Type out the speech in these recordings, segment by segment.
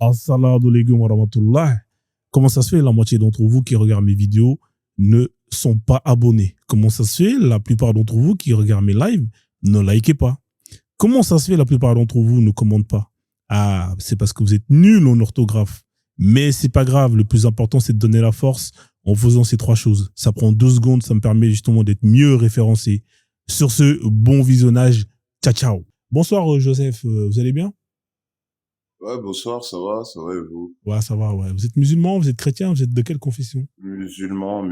Assalamu alaikum wa rahmatullah. Comment ça se fait, la moitié d'entre vous qui regardent mes vidéos ne sont pas abonnés? Comment ça se fait, la plupart d'entre vous qui regardent mes lives ne likez pas? Comment ça se fait, la plupart d'entre vous ne commentent pas? Ah, c'est parce que vous êtes nuls en orthographe. Mais c'est pas grave, le plus important c'est de donner la force en faisant ces trois choses. Ça prend 2 secondes, ça me permet justement d'être mieux référencé. Sur ce, bon visionnage. Ciao, ciao. Bonsoir Joseph, vous allez bien? Ouais, bonsoir, ça va et vous? Ouais, ça va, ouais. Vous êtes musulman, vous êtes chrétien, vous êtes de quelle confession? Musulman.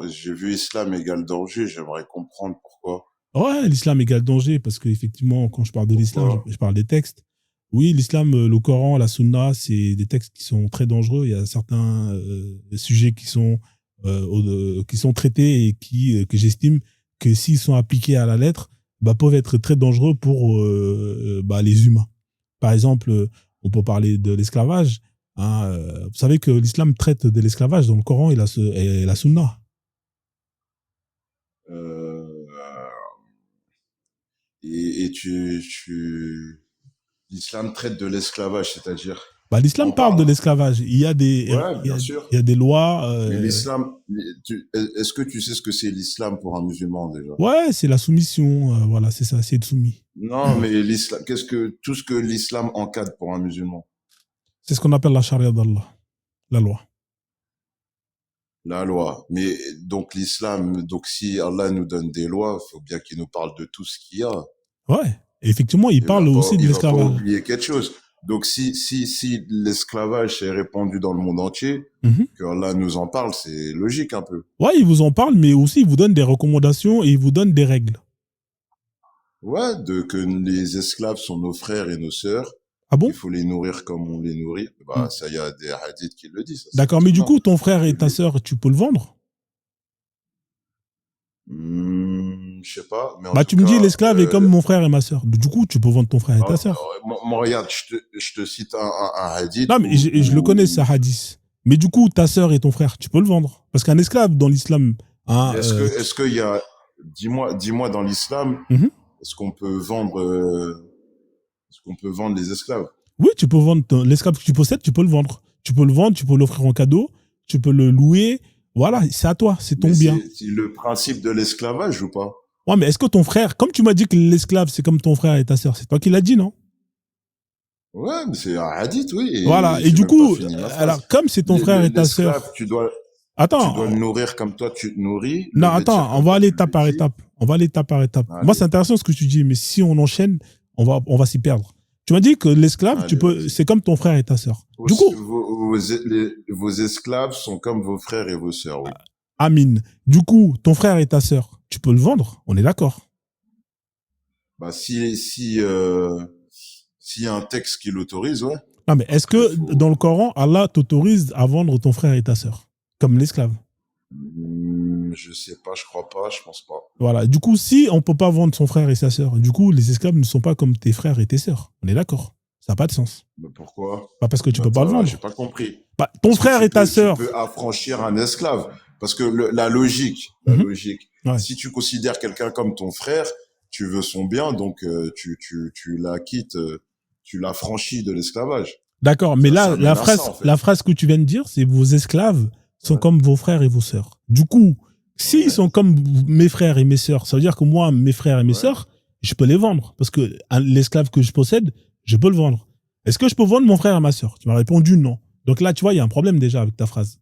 J'ai vu islam égale danger, j'aimerais comprendre pourquoi. Ouais, l'islam égale danger, parce qu'effectivement, quand je parle de l'islam, je parle des textes. Oui, l'islam, le Coran, la Sunna, c'est des textes qui sont très dangereux. Il y a certains sujets qui sont traités et que j'estime que s'ils sont appliqués à la lettre, peuvent être très dangereux pour les humains. Par exemple, on peut parler de l'esclavage. Hein, vous savez que l'islam traite de l'esclavage dans le Coran et la Sunna. Et l'islam traite de l'esclavage, c'est-à-dire? L'islam parle de l'esclavage. Il y a des, ouais, bien sûr. Il y a des lois. Mais l'islam, est-ce que tu sais ce que c'est l'islam pour un musulman déjà? Ouais, c'est la soumission. Voilà, c'est ça, c'est être soumis. Non, mais l'islam, tout ce que l'islam encadre pour un musulman? C'est ce qu'on appelle la charia d'Allah, la loi. La loi. Mais donc l'islam, donc si Allah nous donne des lois, il faut bien qu'il nous parle de tout ce qu'il y a. Ouais, effectivement, il parle aussi de l'esclavage. Il ne va pas oublier quelque chose. Donc si l'esclavage est répandu dans le monde entier, que Allah nous en parle, c'est logique un peu. Ouais, il vous en parle, mais aussi il vous donne des recommandations et il vous donne des règles. Ouais, que les esclaves sont nos frères et nos sœurs. Ah bon? Il faut les nourrir comme on les nourrit. Ça, il y a des hadiths qui le disent. D'accord, mais du coup, ton frère et ta sœur, tu peux le vendre? Je sais pas. Mais tu me dis l'esclave est comme mon frère et ma sœur. Du coup, tu peux vendre ton frère et ta sœur. Moi, regarde, je te cite un hadith. Non, mais je le connais, ce hadith. Mais du coup, ta sœur et ton frère, tu peux le vendre. Parce qu'un esclave dans l'islam. Hein, est-ce qu'il y a. Dis-moi dans l'islam, est-ce qu'on peut vendre les esclaves? Oui, tu peux vendre l'esclave que tu possèdes, tu peux le vendre. Tu peux le vendre, tu peux l'offrir en cadeau, tu peux le louer. Voilà, c'est à toi, c'est ton bien. C'est le principe de l'esclavage ou pas? Ouais, mais est-ce que ton frère, comme tu m'as dit que l'esclave c'est comme ton frère et ta sœur, c'est toi qui l'as dit, non? Ouais, mais c'est un hadith, oui. Voilà, et du coup, alors comme c'est ton frère et ta sœur, tu dois le nourrir comme toi tu te nourris. Non, attends, on va aller étape par étape. Allez. Moi, c'est intéressant ce que tu dis, mais si on enchaîne, on va s'y perdre. Tu m'as dit que l'esclave, c'est comme ton frère et ta sœur. Du coup, vos esclaves sont comme vos frères et vos sœurs, oui. Amine. Du coup, ton frère et ta sœur, tu peux le vendre, on est d'accord? Si y a un texte qui l'autorise, ouais. Non, mais est-ce que dans le Coran, Allah t'autorise à vendre ton frère et ta sœur, comme l'esclave? Je sais pas, je crois pas, je pense pas. Voilà. Du coup, si on peut pas vendre son frère et sa sœur, du coup, les esclaves ne sont pas comme tes frères et tes sœurs. On est d'accord? Ça n'a pas de sens. Mais pourquoi? Parce que tu peux pas le vendre. J'ai pas compris. Ton frère et ta sœur. Tu peux affranchir un esclave. Parce que la logique, ouais. Si tu considères quelqu'un comme ton frère, tu veux son bien, donc tu l'acquittes, tu l'affranchis de l'esclavage. D'accord, mais là, la phrase que tu viens de dire, c'est vos esclaves sont comme vos frères et vos sœurs. Du coup, s'ils sont comme mes frères et mes sœurs, ça veut dire que moi, mes frères et mes sœurs, je peux les vendre. Parce que l'esclave que je possède, je peux le vendre. Est-ce que je peux vendre mon frère et ma sœur? Tu m'as répondu non. Donc là, tu vois, il y a un problème déjà avec ta phrase.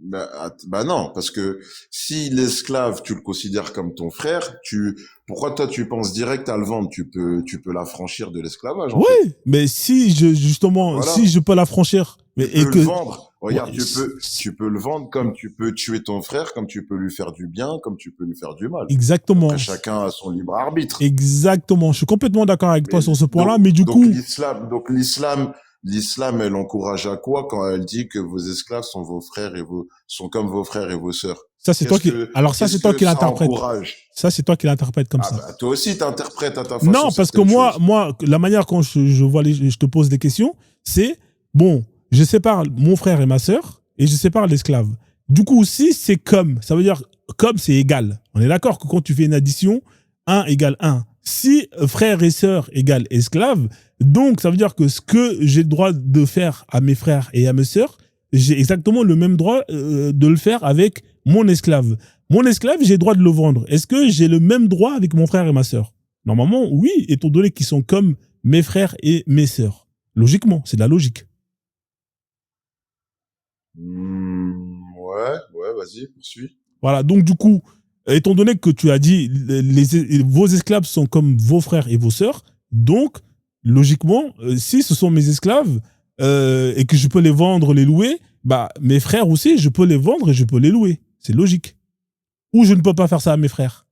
Non, parce que si l'esclave, tu le considères comme ton frère, pourquoi toi tu penses direct à le vendre? Tu peux l'affranchir de l'esclavage. Oui, mais si je peux l'affranchir, le vendre. Regarde, tu peux le vendre comme tu peux tuer ton frère, comme tu peux lui faire du bien, comme tu peux lui faire du mal. Exactement. Après, chacun a son libre arbitre. Exactement. Je suis complètement d'accord avec toi sur ce point-là, mais du coup. L'islam, elle encourage à quoi quand elle dit que vos esclaves sont sont comme vos frères et vos sœurs? Ça, c'est toi qui l'interprète. Ça, c'est toi qui l'interprète comme ça. Toi aussi, t'interprètes à ta façon. Non, parce que moi, la manière quand je te pose des questions, c'est, bon, je sépare mon frère et ma sœur, et je sépare l'esclave. Du coup, si c'est comme, ça veut dire, comme c'est égal. On est d'accord que quand tu fais une addition, 1 égale 1. si frère et sœur égale esclave, donc ça veut dire que ce que j'ai le droit de faire à mes frères et à mes sœurs, j'ai exactement le même droit de le faire avec mon esclave. Mon esclave, j'ai le droit de le vendre. Est-ce que j'ai le même droit avec mon frère et ma sœur? Normalement, oui, étant donné qu'ils sont comme mes frères et mes sœurs. Logiquement, c'est de la logique. Ouais, vas-y, poursuis. Voilà, donc du coup, étant donné que tu as dit vos esclaves sont comme vos frères et vos sœurs, donc, logiquement, si ce sont mes esclaves et que je peux les vendre, les louer, bah, mes frères aussi, je peux les vendre et je peux les louer. C'est logique. Ou je ne peux pas faire ça à mes frères.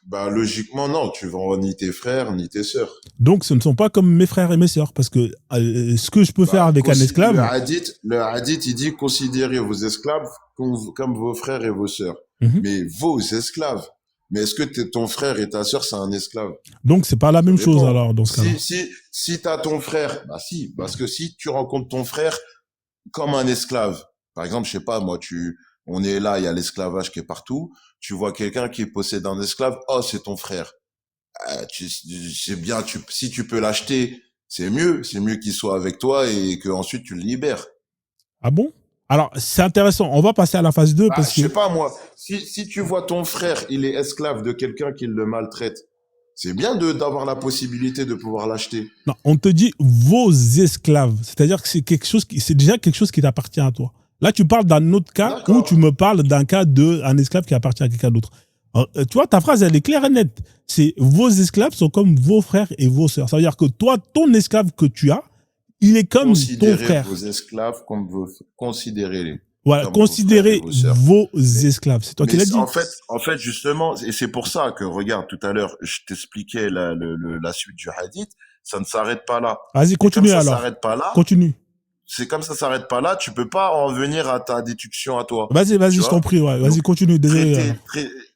Bah logiquement non, tu vends ni tes frères ni tes sœurs. Donc ce ne sont pas comme mes frères et mes sœurs, parce que ce que je peux faire avec un esclave... Le hadith, il dit considérez vos esclaves comme vos frères et vos sœurs. Mais vos esclaves. Mais est-ce que ton frère et ta sœur, c'est un esclave? Donc c'est pas la même chose alors dans ce cas-là. Si t'as ton frère, bah si, parce que si tu rencontres ton frère comme un esclave, par exemple, je sais pas, moi, on est là, il y a l'esclavage qui est partout. Tu vois quelqu'un qui possède un esclave, oh, c'est ton frère. C'est bien, si tu peux l'acheter, c'est mieux qu'il soit avec toi et que ensuite tu le libères. Ah bon? Alors, c'est intéressant. On va passer à la phase 2 parce que... Je sais pas, moi. Si tu vois ton frère, il est esclave de quelqu'un qui le maltraite, c'est bien d'avoir la possibilité de pouvoir l'acheter. Non, on te dit vos esclaves. C'est-à-dire que c'est déjà quelque chose qui t'appartient à toi. Là, tu parles d'un autre cas où tu me parles d'un cas d'un esclave qui appartient à quelqu'un d'autre. Tu vois, ta phrase, elle est claire et nette. C'est vos esclaves sont comme vos frères et vos sœurs. Ça veut dire que toi, ton esclave que tu as, il est comme ton frère. Vos esclaves comme considérez-les. Voilà, considérez vos esclaves. C'est toi qui l'as dit. En fait, justement, et c'est pour ça que, regarde, tout à l'heure, je t'expliquais la suite du hadith. Ça ne s'arrête pas là. Vas-y, continue alors. Ça s'arrête pas là. Continue. C'est comme ça s'arrête pas là, tu peux pas en venir à ta déduction à toi. Vas-y, je t'en prie, ouais. Vas-y, continue, désolé.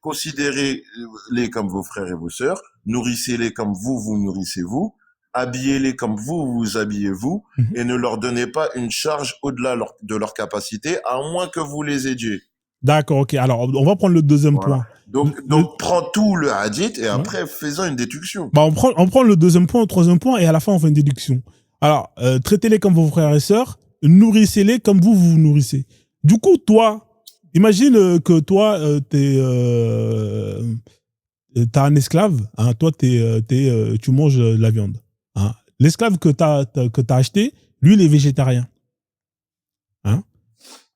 Considérez-les comme vos frères et vos sœurs, nourrissez-les comme vous nourrissez-vous, habillez-les comme vous habillez-vous, et ne leur donnez pas une charge au-delà de leur capacité, à moins que vous les aidiez. D'accord, ok. Alors, on va prendre le deuxième point. Donc prends tout le hadith et après, faisons une déduction. Bah, on prend le deuxième point, le troisième point, et à la fin, on fait une déduction. Alors, traitez-les comme vos frères et sœurs, nourrissez-les comme vous nourrissez. Du coup, toi, imagine que toi, t'as un esclave, hein, toi, tu manges de la viande. Hein. L'esclave que t'as acheté, lui, il est végétarien. Hein.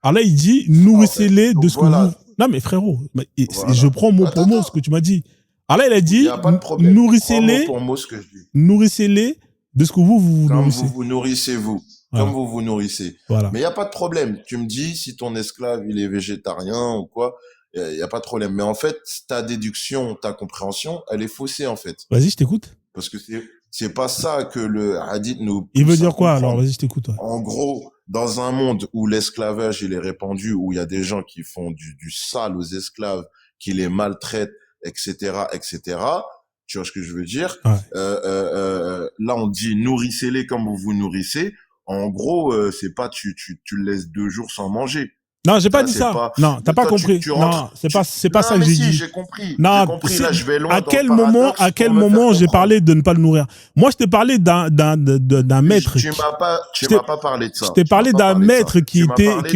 Alors là, il dit, nourrissez-les de ce que vous... Non, mais frérot, je prends mot pour mot ce que tu m'as dit. Alors là, il a dit, nourrissez-les de ce que vous nourrissez. Comme vous nourrissez-vous. Voilà. Comme vous nourrissez. Voilà. Mais il n'y a pas de problème. Tu me dis si ton esclave, il est végétarien ou quoi, il n'y a pas de problème. Mais en fait, ta déduction, ta compréhension, elle est faussée, en fait. Vas-y, je t'écoute. Parce que c'est pas ça que le hadith nous... Il veut dire quoi, alors? Vas-y, je t'écoute. Ouais. En gros, dans un monde où l'esclavage, il est répandu, où il y a des gens qui font du sale aux esclaves, qui les maltraitent, etc., etc., tu vois ce que je veux dire? Ouais. Là, on dit nourrissez-les comme vous nourrissez. En gros, c'est pas tu le laisses 2 jours sans manger. Non, j'ai pas dit ça. Non, t'as pas compris. Non, c'est pas ça que j'ai dit. J'ai compris. Non, j'ai compris. Là, je vais loin. À quel moment j'ai parlé de ne pas le nourrir? Moi, je t'ai parlé d'un maître. Tu m'as pas parlé de ça. Je t'ai parlé d'un maître qui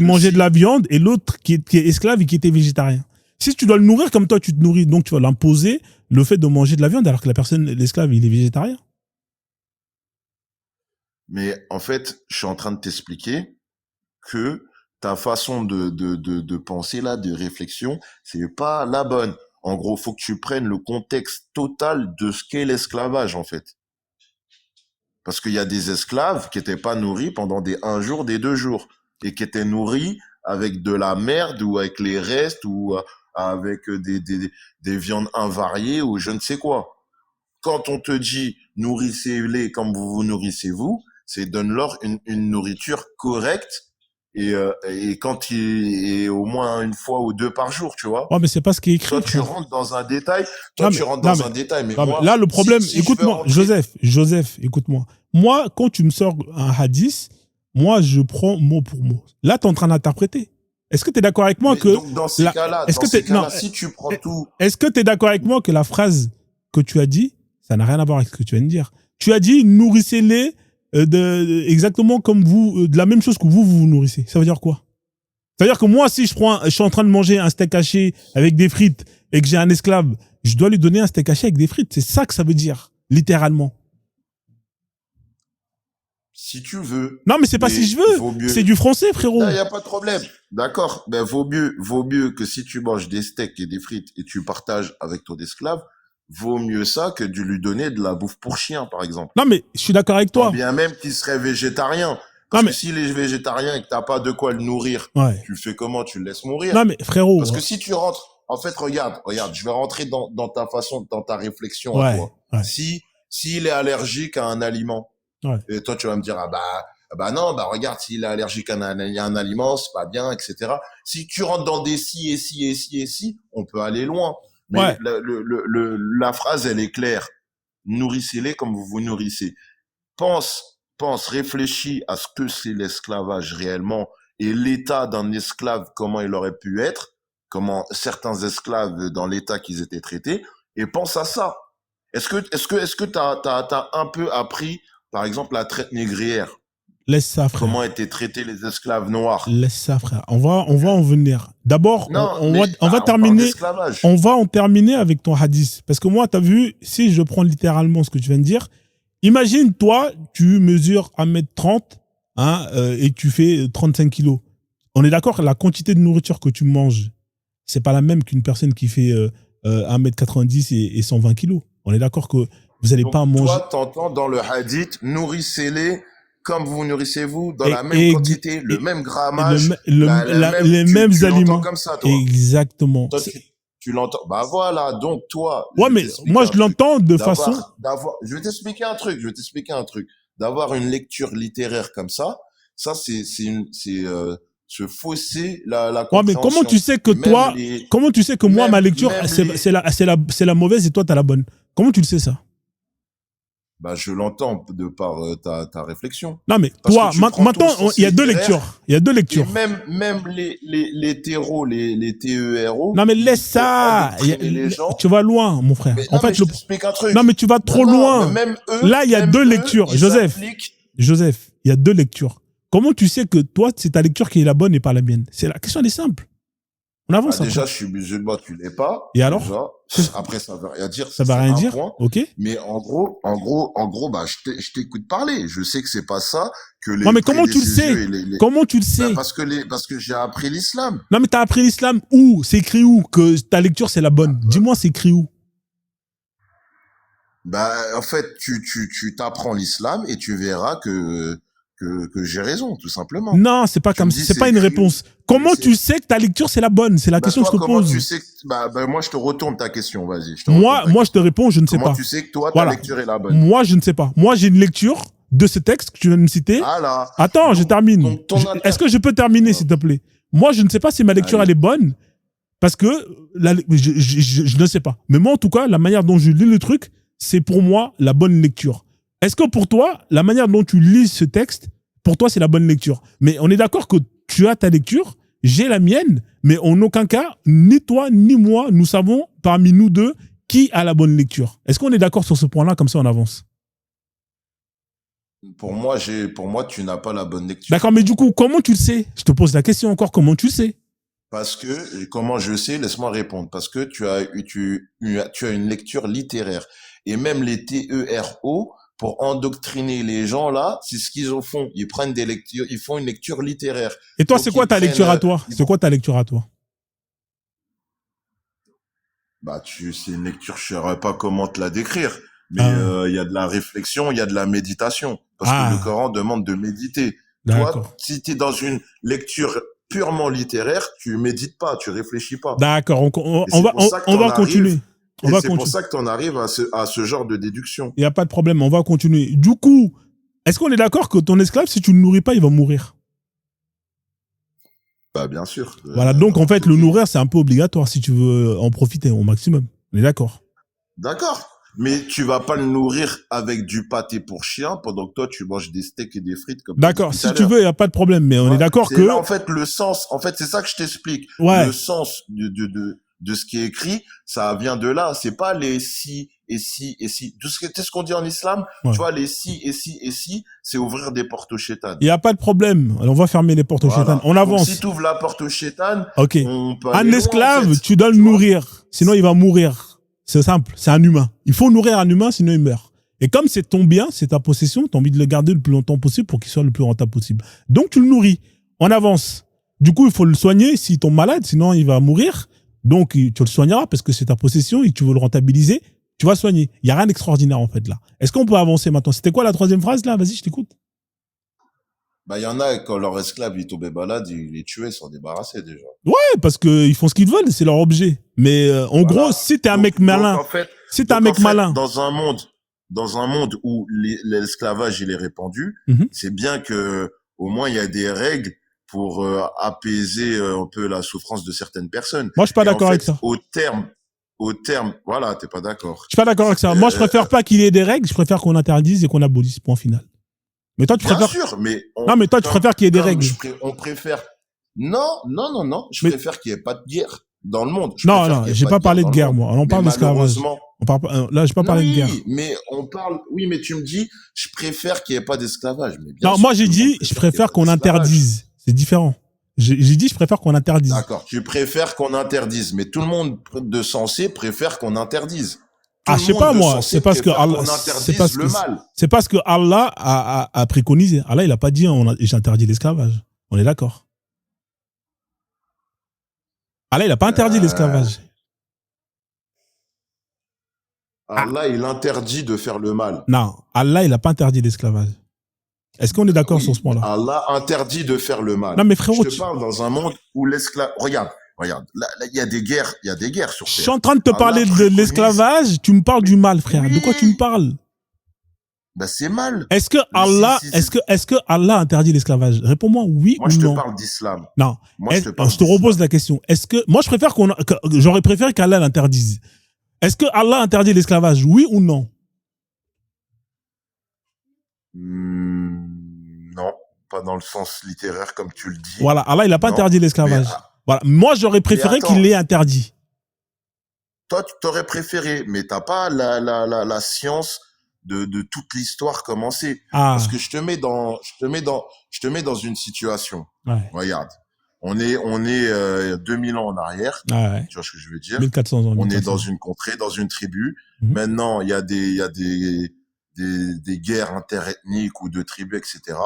mangeait de la viande et l'autre qui est esclave et qui était végétarien. Si tu dois le nourrir comme toi, tu te nourris, donc tu vas l'imposer le fait de manger de la viande alors que l'esclave, il est végétarien. Mais en fait, je suis en train de t'expliquer que ta façon de penser là, de réflexion, c'est pas la bonne. En gros, faut que tu prennes le contexte total de ce qu'est l'esclavage, en fait. Parce qu'il y a des esclaves qui étaient pas nourris pendant un jour, des 2 jours, et qui étaient nourris avec de la merde ou avec les restes ou avec des viandes invariées ou je ne sais quoi. Quand on te dit nourrissez-les comme vous nourrissez-vous, c'est donne-leur une nourriture correcte et quand il est au moins 1 fois ou 2 par jour, tu vois. Ouais, mais c'est pas ce qui est écrit. Toi, tu rentres dans un détail. Mais moi, là, le problème, écoute-moi, Joseph, écoute-moi. Moi, quand tu me sors un hadith, moi, je prends mot pour mot. Là, tu es en train d'interpréter. Est-ce que tu es d'accord avec moi que... Donc, dans ces cas-là, si tu prends tout... Est-ce que tu es d'accord avec moi que la phrase que tu as dit, ça n'a rien à voir avec ce que tu viens de dire. Tu as dit, nourrissez-les exactement comme vous, de la même chose que vous nourrissez. Ça veut dire quoi? Ça veut dire que moi, si je suis en train de manger un steak haché avec des frites et que j'ai un esclave, je dois lui donner un steak haché avec des frites. C'est ça que ça veut dire, littéralement. Si tu veux. Non, mais c'est pas si je veux. C'est du français, frérot. Il n'y a pas de problème. D'accord. Ben, vaut mieux que si tu manges des steaks et des frites et tu partages avec ton esclave, vaut mieux ça que de lui donner de la bouffe pour chien, par exemple. Non, mais je suis d'accord avec toi. Ou bien même qu'il serait végétarien. Parce que s'il est végétarien et que t'as pas de quoi le nourrir, tu le fais comment? Tu le laisses mourir. Non, mais frérot. Parce que si tu rentres, en fait, regarde, je vais rentrer dans ta réflexion à toi. Ouais. S'il est allergique à un aliment, et toi tu vas me dire, non, regarde, s'il est allergique à un aliment, c'est pas bien, etc. Si tu rentres dans des si et si et si et si, on peut aller loin. Mais la phrase, elle est claire. Nourrissez-les comme vous vous nourrissez. Réfléchis à ce que c'est l'esclavage réellement et l'état d'un esclave, comment il aurait pu être, comment certains esclaves dans l'état qu'ils étaient traités, et pense à ça. Est-ce que t'as un peu appris, par exemple, la traite négrière? Laisse ça, frère. Comment étaient traités les esclaves noirs? Laisse ça, frère. On va en venir. D'abord, on va terminer. On va en terminer avec ton hadith. Parce que moi, t'as vu, si je prends littéralement ce que tu viens de dire, imagine, toi, tu mesures 1m30 et tu fais 35 kilos. On est d'accord, la quantité de nourriture que tu manges, c'est pas la même qu'une personne qui fait 1m90 et 120 kilos. On est d'accord que vous n'allez pas manger... Toi, t'entends dans le hadith, nourrissez-les comme vous nourrissez-vous, dans la même quantité, le même grammage, les mêmes aliments. Comme ça, toi. Exactement. Toi, tu l'entends. Bah voilà, donc toi. Ouais, mais moi je l'entends de façon. Je vais t'expliquer un truc. D'avoir une lecture littéraire comme ça c'est se fausser la compréhension. Ouais, mais comment tu sais que toi, comment tu sais que moi ma lecture c'est la mauvaise et toi t'as la bonne? Comment tu le sais ça? Bah, je l'entends de par ta réflexion. Non, mais toi, maintenant, il y a deux lectures. Il y a deux lectures. Et même les terreaux, les TERO. Non, mais laisse ça. Tu vas loin, mon frère. En fait, je t'explique un truc. Non, mais tu vas trop loin. Même eux, là, il y a deux lectures. Joseph, il y a deux lectures. Comment tu sais que toi, c'est ta lecture qui est la bonne et pas la mienne? C'est la question, elle est simple. On avance. Déjà, je suis musulman, tu l'es pas. Et alors? Après, ça veut rien dire. Ça veut rien dire. Ok. Mais en gros, bah, je t'écoute parler. Je sais que c'est pas ça que les. Non, mais comment tu le sais? Comment tu le sais? Parce que j'ai appris l'islam. Non, mais t'as appris l'islam où? C'est écrit où que ta lecture c'est la bonne? Dis-moi, c'est écrit où? Bah, en fait, tu t'apprends l'islam et tu verras que j'ai raison, tout simplement. Non, c'est pas comme ça. C'est pas une réponse. Comment tu sais que ta lecture c'est la bonne? C'est la question que je te pose. Comment tu sais que, moi, je te retourne ta question. Vas-y. Moi, je te réponds, je ne sais pas. Comment tu sais que toi, ta lecture est la bonne? Moi, je ne sais pas. Moi, j'ai une lecture de ce texte que tu viens de me citer. Attends, je termine. Est-ce que je peux terminer, s'il te plaît? Moi, je ne sais pas si ma lecture elle est bonne parce que je ne sais pas. Mais moi, en tout cas, la manière dont je lis le truc, c'est pour moi la bonne lecture. Est-ce que pour toi, la manière dont tu lis ce texte, pour toi, c'est la bonne lecture? Mais on est d'accord que tu as ta lecture, j'ai la mienne, mais en aucun cas, ni toi, ni moi, nous savons, parmi nous deux, qui a la bonne lecture. Est-ce qu'on est d'accord sur ce point-là? Comme ça, on avance. Pour moi, tu n'as pas la bonne lecture. D'accord, mais du coup, comment tu le sais? Je te pose la question encore, comment tu le sais? Parce que, comment je sais? Laisse-moi répondre. Parce que tu as une lecture littéraire. Et même les TERO, pour endoctriner les gens là, c'est ce qu'ils font. Ils prennent des lectures, ils font une lecture littéraire. Et toi, c'est quoi ta lecture à toi? C'est quoi ta lecture à toi? Bah, c'est une lecture, je saurais pas comment te la décrire. Mais il y a de la réflexion, il y a de la méditation. Parce que le Coran demande de méditer. Toi, si tu es dans une lecture purement littéraire, tu médites pas, tu réfléchis pas. D'accord, on va continuer. C'est pour ça que tu en arrives à ce genre de déduction. Il n'y a pas de problème, on va continuer. Du coup, est-ce qu'on est d'accord que ton esclave, si tu ne le nourris pas, il va mourir? Bah, bien sûr. Voilà, donc en fait, le nourrir, c'est un peu obligatoire si tu veux en profiter au maximum. On est d'accord? D'accord. Mais tu vas pas le nourrir avec du pâté pour chien pendant que toi, tu manges des steaks et des frites comme D'accord. Si tu veux, il n'y a pas de problème. Mais on est d'accord que... Là, en fait, le sens, en fait, c'est ça que je t'explique. Ouais. Le sens de ce qui est écrit, ça vient de là. C'est pas les si et si et si. C'est ce qu'on dit en islam. Ouais. Tu vois, les si et si et si, c'est ouvrir des portes au shaitan. Il n'y a pas de problème. On va fermer les portes au shaitan. On avance. Donc, si tu ouvres la porte au shaitan, okay. On peut un esclave, loin, en fait. Tu dois le nourrir. Sinon, il va mourir. C'est simple. C'est un humain. Il faut nourrir un humain, sinon il meurt. Et comme c'est ton bien, c'est ta possession, tu as envie de le garder le plus longtemps possible pour qu'il soit le plus rentable possible. Donc, tu le nourris. On avance. Du coup, il faut le soigner s'il tombe malade, sinon il va mourir. Donc, tu le soigneras parce que c'est ta possession et que tu veux le rentabiliser. Tu vas soigner. Il n'y a rien d'extraordinaire, en fait, là. Est-ce qu'on peut avancer maintenant? C'était quoi la troisième phrase, là? Vas-y, je t'écoute. Bah, il y en a, quand leur esclave, il tombait malade, ils les tuaient, s'en débarrassaient, déjà. Ouais, parce qu'ils font ce qu'ils veulent, c'est leur objet. Mais, en gros, si t'es un mec malin, en fait, si t'es un mec malin. Dans un monde où l'esclavage, il est répandu, c'est bien que, au moins, il y a des règles pour apaiser un peu la souffrance de certaines personnes. Moi, je suis pas d'accord avec ça. Au terme, voilà, t'es pas d'accord. Je suis pas d'accord avec ça. Moi, je préfère pas qu'il y ait des règles, je préfère qu'on interdise et qu'on abolisse, point final. Mais toi, tu préfères... Bien sûr, mais... Non, mais toi, tu préfères qu'il y ait des règles. On préfère... Non. Je préfère qu'il n'y ait pas de guerre dans le monde. Non, j'ai pas parlé de guerre, moi. On parle d'esclavage. Là, j'ai pas parlé de guerre. Mais on parle... Oui, mais tu me dis, je préfère qu'il n'y ait pas d'esclavage. Non, moi, j'ai dit, je préfère qu'on interdise. C'est différent. J'ai dit, je préfère qu'on interdise. D'accord. Tu préfères qu'on interdise, mais tout le monde de sensé préfère qu'on interdise. Je sais pas, moi. C'est parce que Allah, c'est parce que Allah a préconisé. Allah, il a pas dit, j'interdis l'esclavage. On est d'accord. Allah, il a pas interdit l'esclavage. Allah, il interdit de faire le mal. Non. Allah, il a pas interdit l'esclavage. Est-ce qu'on est d'accord sur ce point-là? Allah interdit de faire le mal. Non, mais frérot, je te parle dans un monde où l'esclavage... Regarde, là, il y a des guerres sur Terre. Je suis en train de te parler de l'esclavage, tu me parles du mal, frère. Oui. De quoi tu me parles? Bah, c'est mal. Est-ce que Allah interdit l'esclavage? Réponds-moi oui ou non. Moi, je te parle d'islam. Non. Je te repose la question. Moi, j'aurais préféré qu'Allah l'interdise. Est-ce que Allah interdit l'esclavage? Oui ou non? Non, pas dans le sens littéraire comme tu le dis. Voilà, Allah, il n'a pas interdit l'esclavage. Voilà. Moi, j'aurais préféré qu'il l'ait interdit. Toi, tu t'aurais préféré, mais t'as pas la science de toute l'histoire commencée. Parce que je te mets dans une situation. Ouais. Regarde. On est 2000 ans en arrière. Ouais. Tu vois ce que je veux dire? 1400 ans. On est dans une contrée, dans une tribu. Maintenant, il y a des guerres interethniques ou de tribus, etc.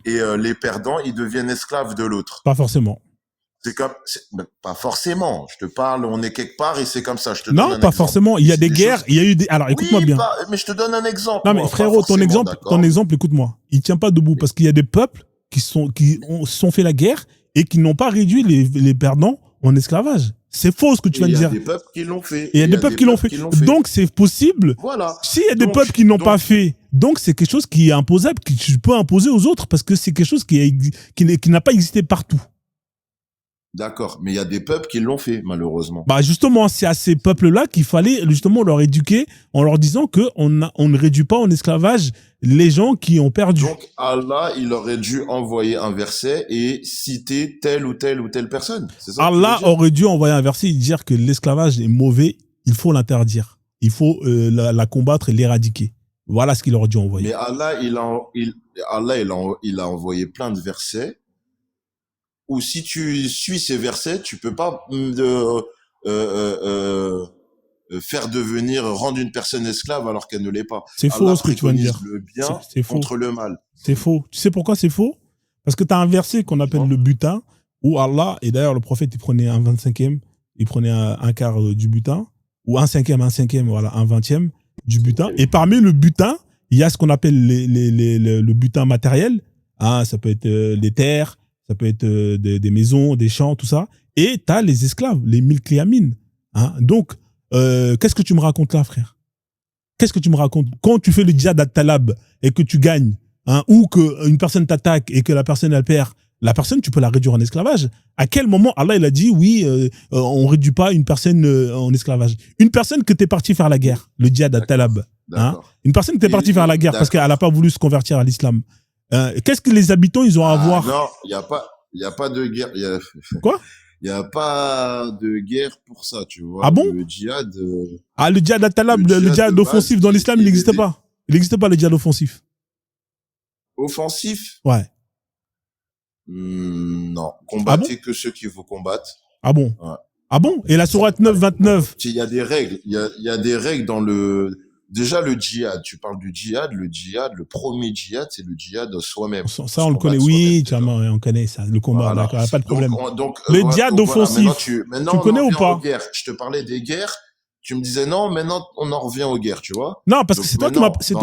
Et les perdants, ils deviennent esclaves de l'autre. Pas forcément. Pas forcément. Je te parle, on est quelque part et c'est comme ça. Je te donne un exemple. Forcément. Il y a des guerres, il y a eu des... Alors, écoute-moi bien. Mais je te donne un exemple. Non, mais frérot, ton exemple, écoute-moi. Il tient pas debout parce qu'il y a des peuples qui se sont fait la guerre et qui n'ont pas réduit les perdants en esclavage. C'est faux ce que tu viens de dire. Il y a des peuples qui l'ont fait. Et il y a des peuples qui l'ont fait. Donc, c'est possible. Voilà. S'il y a des peuples qui n'ont pas fait, donc c'est quelque chose qui est imposable, que tu peux imposer aux autres parce que c'est quelque chose qui n'a pas existé partout. D'accord, mais il y a des peuples qui l'ont fait, malheureusement. Bah justement, c'est à ces peuples-là qu'il fallait justement leur éduquer en leur disant qu'on ne réduit pas en esclavage les gens qui ont perdu. Donc Allah, il aurait dû envoyer un verset et citer telle ou telle personne. C'est ça Allah aurait dû envoyer un verset et dire que l'esclavage est mauvais, il faut l'interdire. Il faut la combattre et l'éradiquer. Voilà ce qu'il aurait dû envoyer. Mais Allah, il a envoyé plein de versets. Ou si tu suis ces versets, tu peux pas rendre une personne esclave alors qu'elle ne l'est pas. C'est faux ce que tu viens de dire. Le bien contre le mal. C'est faux. Tu sais pourquoi c'est faux? Parce que tu as un verset qu'on appelle le butin, où Allah, et d'ailleurs le prophète, il prenait un 25e, il prenait un quart du butin, ou un cinquième, voilà, un 20e du butin. Et parmi le butin, il y a ce qu'on appelle le butin matériel. Hein, ça peut être les terres, ça peut être des maisons, des champs, tout ça. Et tu as les esclaves, les milcléamines. Hein. Donc, qu'est-ce que tu me racontes là, frère? Qu'est-ce que tu me racontes? Quand tu fais le djihad à Talab et que tu gagnes, hein, ou qu'une personne t'attaque et que la personne elle perd, la personne, tu peux la réduire en esclavage. À quel moment Allah il a dit oui, on réduit pas une personne en esclavage. Une personne que t'es parti faire la guerre, le djihad al-talab, hein, une personne que t'es parti faire la guerre parce qu'elle a pas voulu se convertir à l'islam. Qu'est-ce que les habitants ils ont à voir? Non, il y a pas de guerre. Quoi? Il y a pas de guerre pour ça, tu vois. Ah bon? Le djihad. Le djihad al-talab, le djihad offensif dans l'islam, il n'existe pas. Il n'existe pas le djihad offensif. Offensif? Ouais. Non. Combattez que ceux qui vous combattent. Ah bon? Ouais. Ah bon? Et la sourate 9-29? Il y a des règles. Il y a des règles dans déjà le djihad. Tu parles du djihad. Le premier djihad, c'est le djihad soi-même. Ça, on le connaît. Oui, on connaît ça. Le combat, voilà. D'accord. Pas de problème. Donc, le djihad offensif. Maintenant, tu connais ou pas? Je te parlais des guerres. Tu me disais non, maintenant on en revient aux guerres, tu vois. Non, parce que c'est toi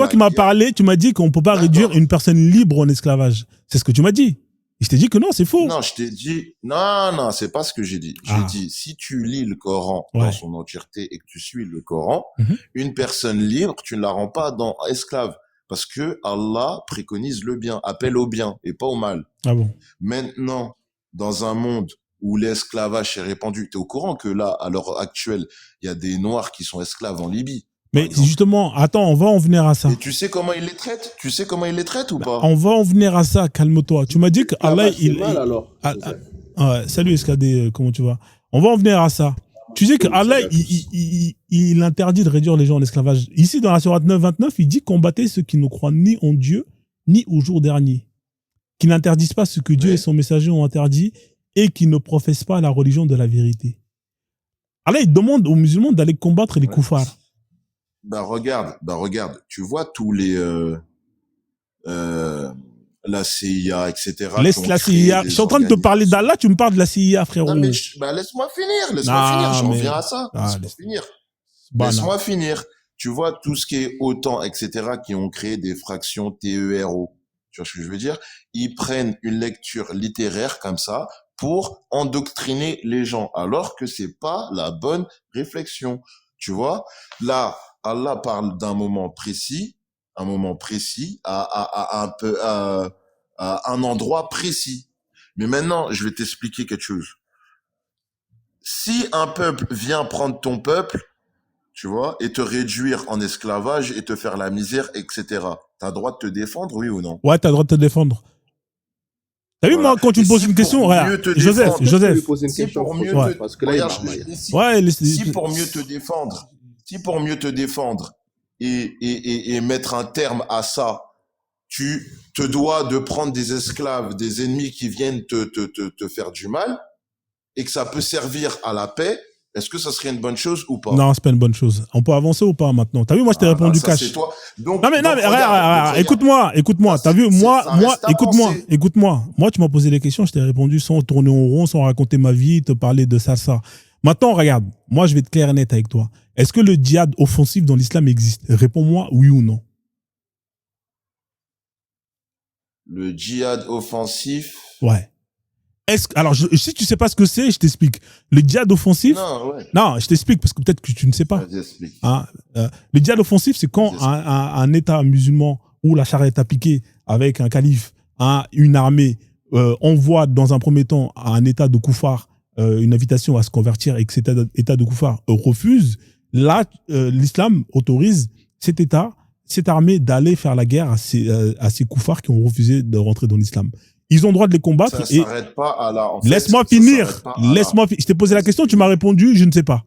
qui m'as parlé, tu m'as dit qu'on peut pas réduire une personne libre en esclavage. C'est ce que tu m'as dit. Et je t'ai dit que non, c'est faux. Non, je t'ai dit non, c'est pas ce que j'ai dit. J'ai dit si tu lis le Coran dans son entièreté et que tu suis le Coran, une personne libre, tu ne la rends pas dans esclave parce que Allah préconise le bien, appelle au bien et pas au mal. Ah bon. Maintenant, dans un monde où l'esclavage est répandu. T'es au courant que là, à l'heure actuelle, il y a des Noirs qui sont esclaves en Libye. Mais justement, attends, on va en venir à ça. Et tu sais comment ils les traitent? Ou pas? On va en venir à ça, calme-toi. Tu m'as dit que Allah, salut SKD, comment tu vas? On va en venir à ça. Tu sais que Allah, il interdit de réduire les gens en esclavage. Ici, dans la sourate 9-29, il dit combattez ceux qui ne croient ni en Dieu, ni au jour dernier. Qui n'interdisent pas ce que Dieu et son messager ont interdit, et qui ne professent pas la religion de la vérité. Allah, il demande aux musulmans d'aller combattre les koufars. Regarde, tu vois tous les la CIA, etc. Laisse la CIA. Je suis en train de te parler d'Allah, tu me parles de la CIA, frérot. Non, mais laisse-moi finir, j'en viens à ça. Laisse-moi finir. Tu vois tout ce qui est OTAN, etc., qui ont créé des fractions TERO. Tu vois ce que je veux dire? Ils prennent une lecture littéraire comme ça pour endoctriner les gens, alors que c'est pas la bonne réflexion. Tu vois? Là, Allah parle d'un moment précis, à un endroit précis. Mais maintenant, je vais t'expliquer quelque chose. Si un peuple vient prendre ton peuple, tu vois, et te réduire en esclavage et te faire la misère, etc., t'as le droit de te défendre, oui ou non? Ouais, t'as le droit de te défendre. T'as vu, moi, quand tu me poses une question, regarde, Joseph. Si pour mieux te défendre et mettre un terme à ça, tu te dois de prendre des esclaves, des ennemis qui viennent te faire du mal, et que ça peut servir à la paix. Est-ce que ça serait une bonne chose ou pas? Non, c'est pas une bonne chose. On peut avancer ou pas maintenant? T'as vu, moi, je t'ai répondu cash. Non, mais regarde, écoute-moi. T'as vu, écoute-moi. Moi, tu m'as posé des questions, je t'ai répondu sans tourner en rond, sans raconter ma vie, te parler de ça. Maintenant, regarde, moi, je vais être clair et net avec toi. Est-ce que le djihad offensif dans l'islam existe? Réponds-moi oui ou non. Le djihad offensif? Ouais. Alors, si tu sais pas ce que c'est, je t'explique. Le djihad offensif. Non, je t'explique parce que peut-être que tu ne sais pas. Le djihad offensif, c'est quand un État musulman où la charia est appliquée avec un calife, une armée, envoie dans un premier temps à un État de koufar une invitation à se convertir et que cet État de koufar refuse. Là, l'islam autorise cet État, cette armée d'aller faire la guerre à ces koufars qui ont refusé de rentrer dans l'islam. Ils ont le droit de les combattre. Ça s'arrête pas à là. Laisse-moi finir. Je t'ai posé la question, tu m'as répondu, je ne sais pas.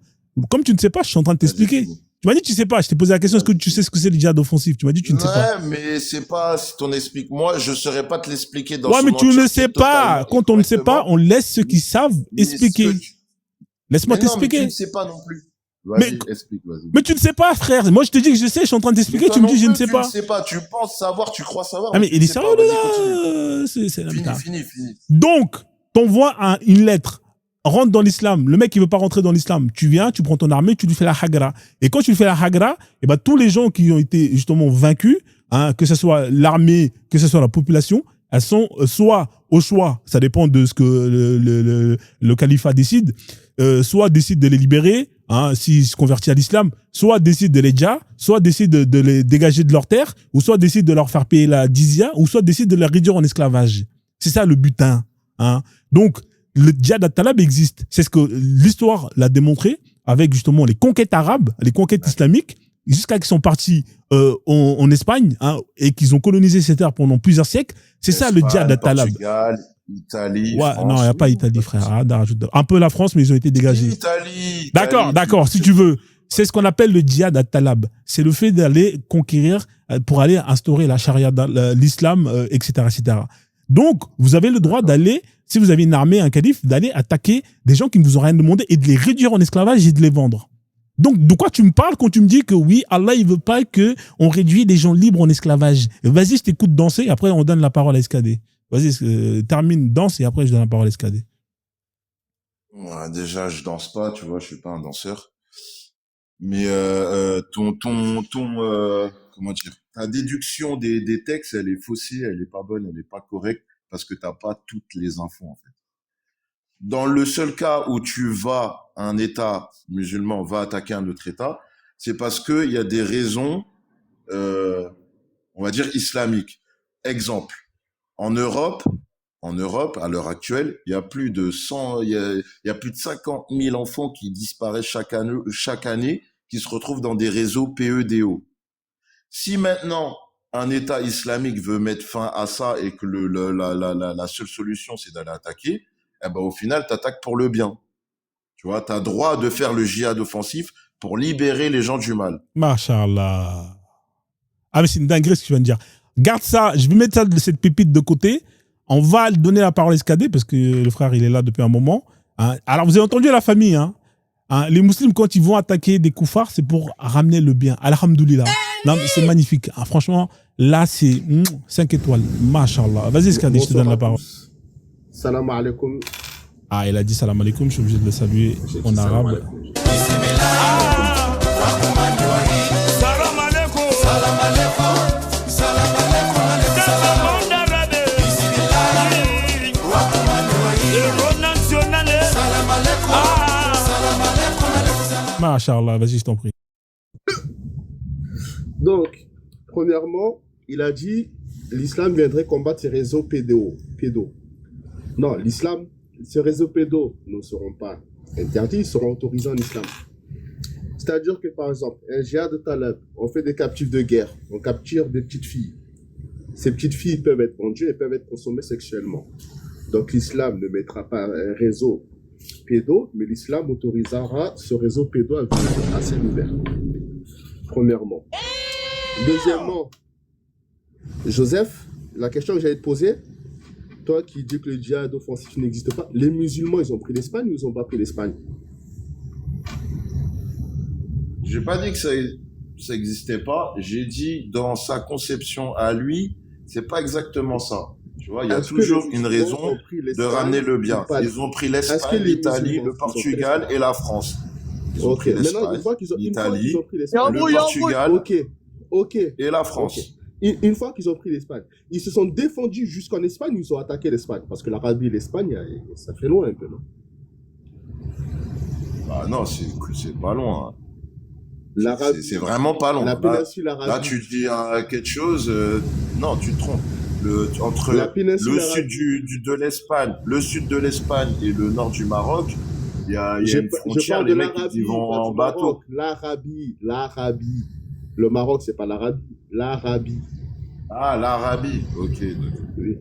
Comme tu ne sais pas, je suis en train de t'expliquer. Tu m'as dit tu sais pas. Je t'ai posé la question, est-ce que tu sais ce que c'est le djihad offensif? Tu m'as dit tu ne sais pas. Ouais, mais c'est pas si ton explique. Moi, je saurais pas te l'expliquer dans. Ouais, mais tu ne sais pas. Quand on ne sait pas, on laisse ceux qui savent expliquer. Laisse-moi t'expliquer. Tu ne sais pas non plus. Explique, vas-y. Mais tu ne sais pas, frère. Moi, je te dis que je sais, je suis en train d'expliquer, tu me dis je ne sais pas. Tu ne sais pas, tu penses savoir, tu crois savoir. Ah, mais il est sérieux, là. Fini. Donc, t'envoies une lettre, rentre dans l'islam. Le mec, il veut pas rentrer dans l'islam. Tu viens, tu prends ton armée, tu lui fais la hagra. Et quand tu lui fais la hagra, et ben, tous les gens qui ont été, justement, vaincus, que ce soit l'armée, que ce soit la population, elles sont soit au choix, ça dépend de ce que le califat décide, soit décide de les libérer, s'ils se convertissent à l'islam, soit décide de les dja, soit décide de les dégager de leur terre, ou soit décide de leur faire payer la jizya, ou soit décide de les réduire en esclavage. C'est ça le butin. Hein. Donc, le djihad al-talab existe. C'est ce que l'histoire l'a démontré avec justement les conquêtes arabes, les conquêtes islamiques, jusqu'à qu'ils sont partis en Espagne hein, et qu'ils ont colonisé ces terres pendant plusieurs siècles. C'est ça le djihad al-talab. Portugal, Italie, ouais, France. non, il n'y a pas Italie, frère. Un peu la France, mais ils ont été dégagés. Italie. D'accord, si tu veux. C'est ce qu'on appelle le djihad al-talab. C'est le fait d'aller conquérir pour aller instaurer la charia, l'islam, etc., etc. Donc, vous avez le droit d'aller, si vous avez une armée, un calife, d'aller attaquer des gens qui ne vous ont rien demandé et de les réduire en esclavage et de les vendre. Donc, de quoi tu me parles quand tu me dis que oui, Allah, il veut pas que on réduise les gens libres en esclavage? Vas-y, je t'écoute danser et après, on donne la parole à SKD. Vas-y, termine, danse et après, je donne la parole à SKD. Ouais, déjà, je danse pas, tu vois, je suis pas un danseur. Mais comment dire, ta déduction des textes, elle est faussée, elle est pas bonne, elle est pas correcte parce que t'as pas toutes les infos en fait. Dans le seul cas où un État musulman va attaquer un autre État, c'est parce que il y a des raisons, on va dire islamiques. Exemple, en Europe, à l'heure actuelle, il y a plus de 50 000 enfants qui disparaissent chaque année, qui se retrouvent dans des réseaux PEDO. Si maintenant un État islamique veut mettre fin à ça et que la seule solution c'est d'aller attaquer, eh ben au final t'attaques pour le bien. Tu vois, t'as droit de faire le djihad offensif pour libérer les gens du mal. Masha'Allah. Ah mais c'est une dinguerie ce que tu viens de dire. Garde ça, je vais mettre cette pépite de côté. On va donner la parole à SKD parce que le frère, il est là depuis un moment. Hein. Alors, vous avez entendu la famille. Hein. Hein, les musulmans, quand ils vont attaquer des koufars, c'est pour ramener le bien. Alhamdoulilah. Non, c'est magnifique. Hein, franchement, là, c'est 5 étoiles. Masha'Allah. Vas-y, SKD, je te donne la parole. Salam alaikum. Ah, il a dit salam alaikum. Je suis obligé de le saluer en arabe. Masha'Allah, vas-y, je t'en prie. Donc, premièrement, il a dit l'islam viendrait combattre ces réseaux pédos. Non, l'islam, ces réseaux pédos ne seront pas interdits, ils seront autorisés en islam. C'est-à-dire que, par exemple, un djihad de talab, on fait des captifs de guerre, on capture des petites filles. Ces petites filles peuvent être vendues et peuvent être consommées sexuellement. Donc, l'islam ne mettra pas un réseau pédo, mais l'islam autorisera ce réseau pédo à vivre à ciel ouvert. Premièrement. Deuxièmement, Joseph, la question que j'allais te poser, toi qui dis que le djihad offensif n'existe pas, les musulmans, ils ont pris l'Espagne ou ils n'ont pas pris l'Espagne? J'ai pas dit que ça existait pas, j'ai dit dans sa conception à lui, c'est pas exactement ça. Tu vois, il y a toujours une raison de ramener le bien. Ils ont pris l'Espagne, l'Italie, le Portugal et la France. Ok, maintenant, une fois qu'ils ont pris l'Espagne, le Portugal et la France. Okay. Une fois qu'ils ont pris l'Espagne, ils se sont défendus jusqu'en Espagne ou ils ont attaqué l'Espagne? Parce que l'Arabie et l'Espagne, ça fait loin un peu, non? Ah non, c'est pas loin. Hein. C'est vraiment pas long. La péninsule arabique. Là, tu dis quelque chose, non, tu te trompes. Entre le sud de l'Espagne, et le nord du Maroc, il y a une frontière, les mecs qui vont en bateau. L'Arabie. Le Maroc, c'est pas l'Arabie. L'Arabie. Ah, l'Arabie. Ok. Oui.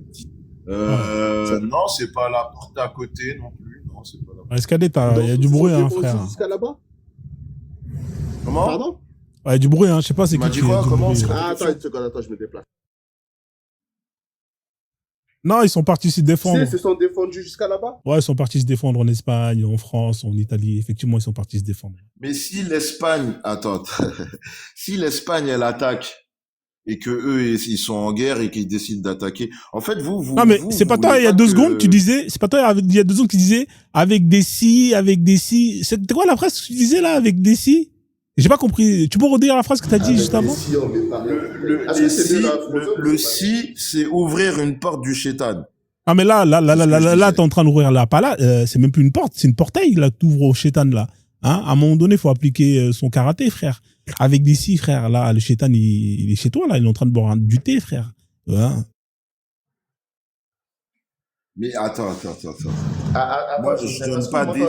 Non, c'est pas la porte à côté non plus. Non, c'est pas la porte. SKD, il y a du bruit, hein, frère. Jusqu'à là-bas? Comment? Pardon? Il y a du bruit, hein. Je sais pas, c'est qui. Tu m'as dit quoi? Comment? Attends une seconde, je me déplace. Non, ils sont partis se défendre. Ils se sont défendus jusqu'à là-bas? Ouais, ils sont partis se défendre en Espagne, en France, en Italie. Effectivement, ils sont partis se défendre. Mais si l'Espagne, si l'Espagne, elle attaque, et que eux, ils sont en guerre et qu'ils décident d'attaquer. En fait, non, mais c'est pas toi, il y a 2 secondes, tu disais, c'est pas toi, il y a 2 secondes, tu disais, avec des si. C'était quoi la phrase que tu disais là, avec des si? J'ai pas compris. Tu peux redire la phrase que tu as dit juste avant? Le si, c'est ouvrir une porte du shaitan. Ah, mais là, t'es en train d'ouvrir là, pas là, c'est même plus une porte, c'est une portail, là, que t'ouvres au shaitan, là. Hein? À un moment donné, il faut appliquer son karaté, frère. Avec des si, frère, là, le shaitan, il est chez toi, là, il est en train de boire du thé, frère. Hein? Mais attends. Attends, Moi, je donne pas des.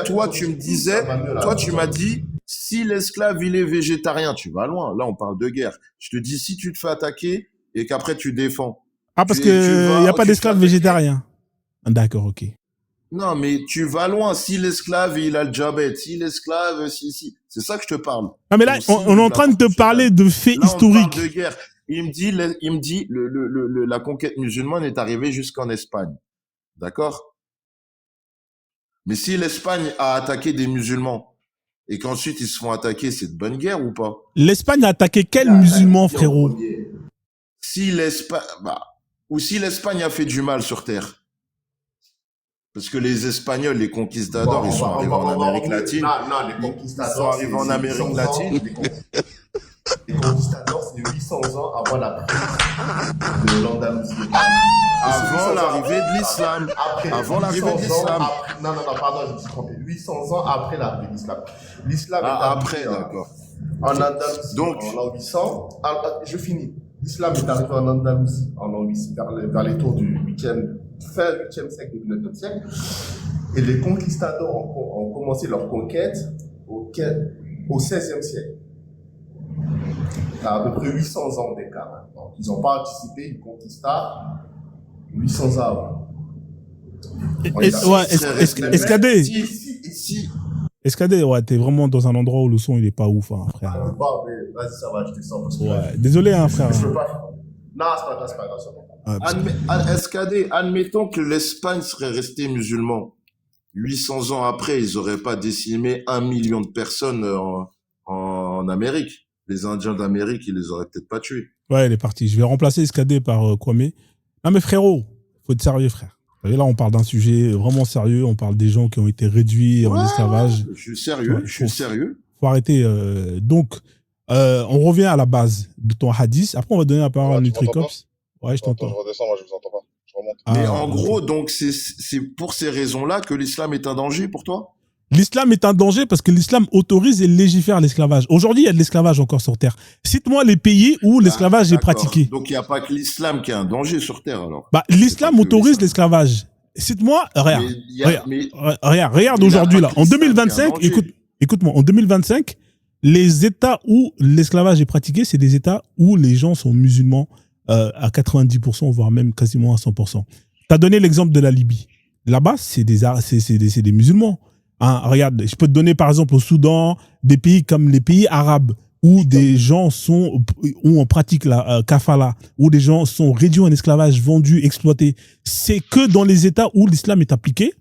Toi, tu me disais, toi, tu m'as dit, si l'esclave, il est végétarien, tu vas loin. Là, on parle de guerre. Je te dis, si tu te fais attaquer et qu'après tu défends. Ah, parce que y a pas d'esclave végétarien. D'accord, ok. Non, mais tu vas loin. Si l'esclave, il a le diabète, si l'esclave, si. C'est ça que je te parle. Ah, mais là, on est en train de te parler de faits historiques. On parle de guerre. Il me dit, la conquête musulmane est arrivée jusqu'en Espagne. D'accord? Mais si l'Espagne a attaqué des musulmans et qu'ensuite ils se font attaquer, c'est de bonne guerre ou pas? L'Espagne a attaqué quels musulmans, frérot? Si l'Espagne, ou si l'Espagne a fait du mal sur terre. Parce que les Espagnols, les conquistadors, ils sont arrivés en Amérique latine. Non, les conquistadors, ils sont arrivés en Amérique latine. Les conquistadors, c'est 800 ans avant la prise de l'Andalousie. Avant l'arrivée de l'islam. Avant l'arrivée de l'islam. Non, pardon, je me suis trompé. 800 ans après l'arrivée de l'islam. L'islam est après, d'accord. En Andalousie, donc, en l'an 800. Je finis. L'islam est arrivé en Andalousie en l'an 800, vers les tours du fin 8e siècle, début 9e siècle. Et les conquistadors ont commencé leur conquête au 16e siècle. À peu près 800 ans d'écart. Donc, ils n'ont pas anticipé une conquista 800 ans avant. Escadé. Escadé, ouais, t'es vraiment dans un endroit où le son, il est pas ouf, hein, frère. Vas-y, ça va, je descends. Ouais, désolé, hein, frère. Je peux pas. Non, c'est pas grave. Escadé, admettons que l'Espagne serait restée musulman. 800 ans après, ils n'auraient pas décimé 1 million de personnes en Amérique. Les Indiens d'Amérique, ils les auraient peut-être pas tués. Ouais, il est parti. Je vais remplacer Escadé par Kwame. Non, mais frérot, faut être sérieux, frère. Là, on parle d'un sujet vraiment sérieux. On parle des gens qui ont été réduits en esclavage. Je suis sérieux. Faut arrêter. Donc, on revient à la base de ton hadith. Après, on va donner la parole à Nutricops. Ouais, je t'entends. Je redescends, moi, je vous entends pas. Je remonte. Mais en gros, donc, c'est pour ces raisons-là que l'islam est un danger pour toi? L'islam est un danger parce que l'islam autorise et légifère l'esclavage. Aujourd'hui, il y a de l'esclavage encore sur Terre. Cite-moi les pays où l'esclavage est pratiqué. Donc, il n'y a pas que l'islam qui est un danger sur Terre, alors. L'islam autorise l'esclavage. Cite-moi, regarde aujourd'hui, là. En 2025, écoute-moi, en 2025, les États où l'esclavage est pratiqué, c'est des États où les gens sont musulmans à 90%, voire même quasiment à 100%. Tu as donné l'exemple de la Libye. Là-bas, c'est des musulmans. Hein, regarde, je peux te donner par exemple au Soudan, des pays comme les pays arabes où des gens où on pratique la kafala, où des gens sont réduits en esclavage, vendus, exploités. C'est que dans les États où l'islam est appliqué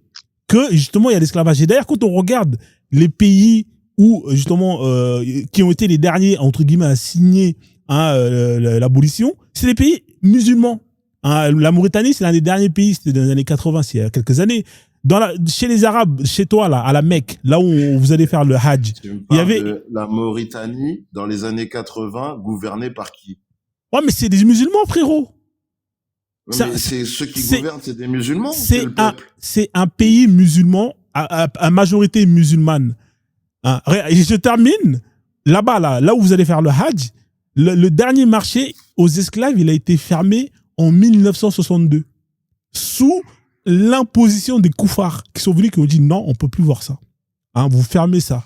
que justement il y a l'esclavage. Et d'ailleurs, quand on regarde les pays où justement qui ont été les derniers entre guillemets à signer l'abolition, c'est les pays musulmans. Hein, la Mauritanie, c'est l'un des derniers pays, c'était dans les années 80, c'est il y a quelques années. Chez les Arabes, chez toi, là, à la Mecque, là où vous allez faire le Hajj, il y avait la Mauritanie dans les années 80, gouvernée par qui? Ouais, mais c'est des musulmans, frérot. Mais c'est ceux qui gouvernent, c'est des musulmans. C'est un pays musulman à majorité musulmane. Hein, et je termine là-bas, là où vous allez faire le Hajj. Le dernier marché aux esclaves, il a été fermé en 1962 sous l'imposition des koufars qui sont venus, qui ont dit non, on peut plus voir ça. Hein, vous fermez ça.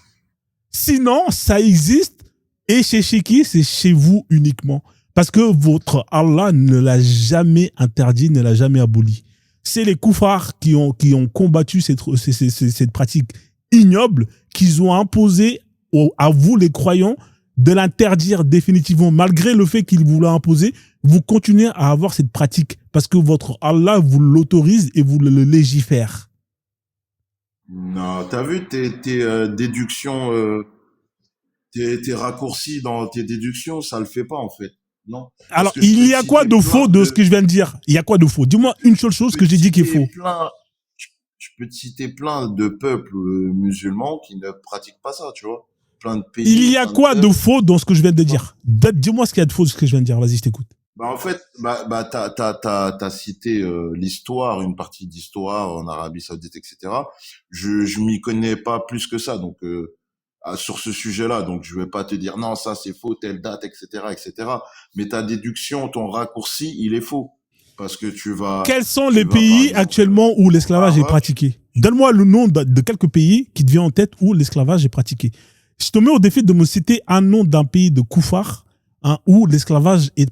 Sinon, ça existe et chez qui? C'est chez vous uniquement. Parce que votre Allah ne l'a jamais interdit, ne l'a jamais aboli. C'est les koufars qui ont combattu cette pratique ignoble qu'ils ont imposé à vous, les croyants, de l'interdire définitivement. Malgré le fait qu'ils vous l'ont imposé, vous continuez à avoir cette pratique parce que votre Allah vous l'autorise et vous le légifère. Non, t'as vu tes déductions, tes raccourcis dans tes déductions, ça le fait pas en fait. Non. Alors, il y a quoi de faux de ce que je viens de dire? Il y a quoi de faux? Dis-moi une seule chose que j'ai dit qui est faux. Je peux te citer plein de peuples musulmans qui ne pratiquent pas ça, tu vois. Plein de pays. Il y a quoi de faux dans ce que je viens de dire? Dis-moi ce qu'il y a de faux dans ce que je viens de dire. Vas-y, je t'écoute. En fait, t'as cité l'histoire, une partie d'histoire en Arabie Saoudite, etc. Je m'y connais pas plus que ça, donc sur ce sujet-là, donc je vais pas te dire non, ça c'est faux, telle date, etc., etc. Mais ta déduction, ton raccourci, il est faux. Parce que tu vas... Quels sont les pays actuellement où l'esclavage est pratiqué? Donne-moi le nom de quelques pays qui te vient en tête où l'esclavage est pratiqué. Je te mets au défi de me citer un nom d'un pays de koufar où l'esclavage est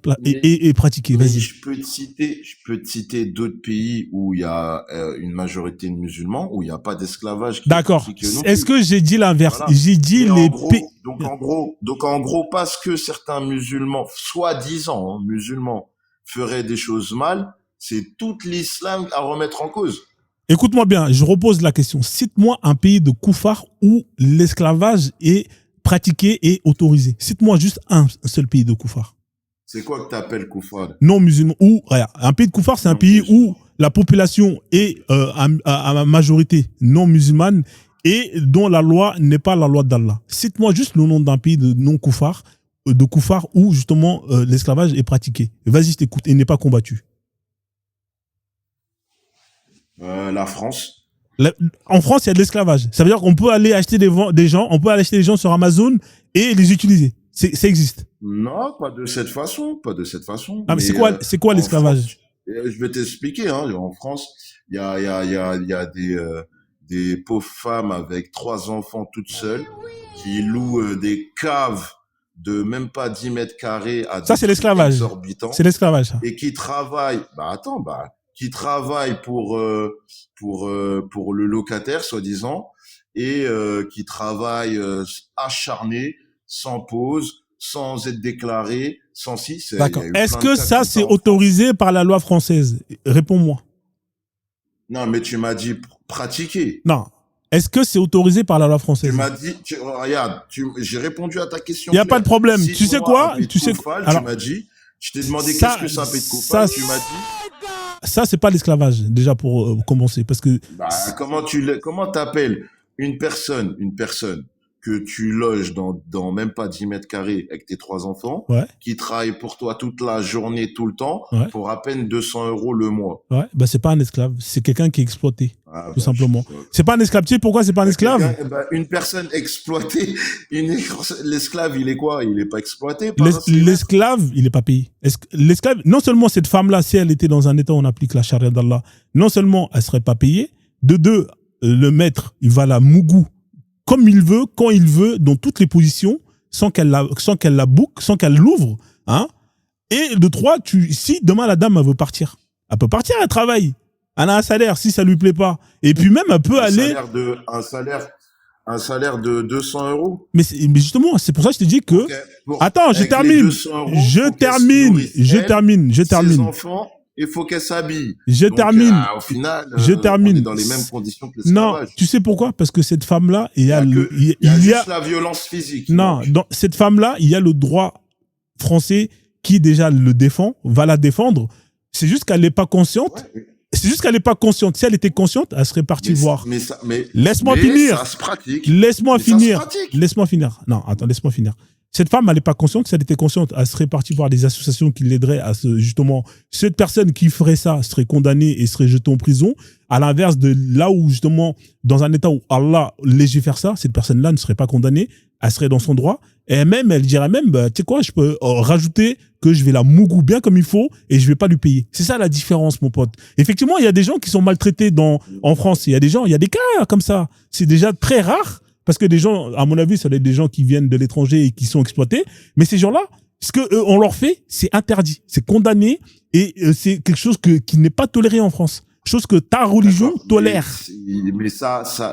pratiqué. Vas-y. Je peux te citer d'autres pays où il y a une majorité de musulmans, où il n'y a pas d'esclavage. D'accord. Est-ce que j'ai dit l'inverse? Voilà. J'ai dit les pays. Donc en gros, parce que certains musulmans, soi-disant musulmans, feraient des choses mal, c'est tout l'islam à remettre en cause. Écoute-moi bien, je repose la question. Cite-moi un pays de koufar où l'esclavage est pratiqué et autorisé. Cite-moi juste un seul pays de koufar. C'est quoi que tu appelles koufar? Non musulman. Regarde, un pays de koufar, c'est un pays où la population est à majorité non musulmane et dont la loi n'est pas la loi d'Allah. Cite-moi juste le nom d'un pays de non-koufar, où justement l'esclavage est pratiqué. Vas-y, je t'écoute, et n'est pas combattu. La France. En France, il y a de l'esclavage. Ça veut dire qu'on peut aller acheter des gens sur Amazon et les utiliser. Ça existe. Non, pas de cette façon. Ah, mais c'est quoi l'esclavage? Je vais t'expliquer. En France, il y a des pauvres femmes avec 3 enfants toutes seules qui louent des caves de même pas 10 mètres carrés à ça, c'est l'esclavage. C'est l'esclavage. Et qui travaillent. Qui travaillent pour le locataire, soi-disant, et qui travaillent acharnés, sans pause, sans être déclarés, sans si. D'accord. Est-ce que ça, c'est autorisé par la loi française? Réponds-moi. Non, mais tu m'as dit pratiquer. Non. Est-ce que c'est autorisé par la loi française? Tu m'as dit, regarde, j'ai répondu à ta question. Il n'y a pas de problème. Si tu sais quoi? Alors, tu m'as dit, je t'ai demandé qu'est-ce que ça fait de koufal, tu m'as dit. Ça, c'est pas l'esclavage, déjà, pour commencer, parce que... Comment t'appelles une personne que tu loges dans même pas 10 mètres carrés avec tes 3 enfants, qui travaille pour toi toute la journée, tout le temps, pour à peine 200 € le mois. Ouais, c'est pas un esclave, c'est quelqu'un qui est exploité, tout simplement. C'est pas un esclave, tu sais pourquoi c'est pas un esclave? Une personne exploitée, l'esclave, il est quoi? Il est pas exploité? L'esclave, il est pas payé. L'esclave, non seulement cette femme-là, si elle était dans un état où on applique la charia d'Allah, non seulement elle serait pas payée, de deux, le maître, il va la mougou comme il veut, quand il veut, dans toutes les positions, sans qu'elle la boucle, sans qu'elle l'ouvre, hein. Et de 3, si demain la dame elle veut partir, elle peut partir, elle travaille. Elle a un salaire, si ça lui plaît pas. Et puis même, elle peut aller... Un salaire de 200 €. Mais justement, c'est pour ça que je te dis que... Okay. Attends, je termine. Je termine. Ses enfants, il faut qu'elle s'habille. Je termine. Au final, on est dans les mêmes conditions que l'esclavage. Non, tu sais pourquoi? Parce que cette femme-là, il y a juste la violence physique. Non, dans cette femme-là, il y a le droit français qui déjà le défend, va la défendre. C'est juste qu'elle n'est pas consciente. Ouais. C'est juste qu'elle n'est pas consciente. Si elle était consciente, elle serait partie voir. Laisse-moi finir. Ça se pratique. Laisse-moi finir. Non, attends, laisse-moi finir. Cette femme, elle n'est pas consciente. Si elle était consciente, elle serait partie voir des associations qui l'aideraient à justement, cette personne qui ferait ça serait condamnée et serait jetée en prison. À l'inverse de là où, justement, dans un état où Allah légifère ça, cette personne-là ne serait pas condamnée. Elle serait dans son droit. Et même, elle dirait même, tu sais quoi, je peux rajouter que je vais la mougou bien comme il faut et je vais pas lui payer. C'est ça la différence, mon pote. Effectivement, il y a des gens qui sont maltraités en France. Il y a des cas comme ça. C'est déjà très rare. Parce que des gens, à mon avis, ça doit être des gens qui viennent de l'étranger et qui sont exploités. Mais ces gens-là, ce qu'on leur fait, c'est interdit, c'est condamné et c'est quelque chose qui n'est pas toléré en France. Chose que ta religion tolère.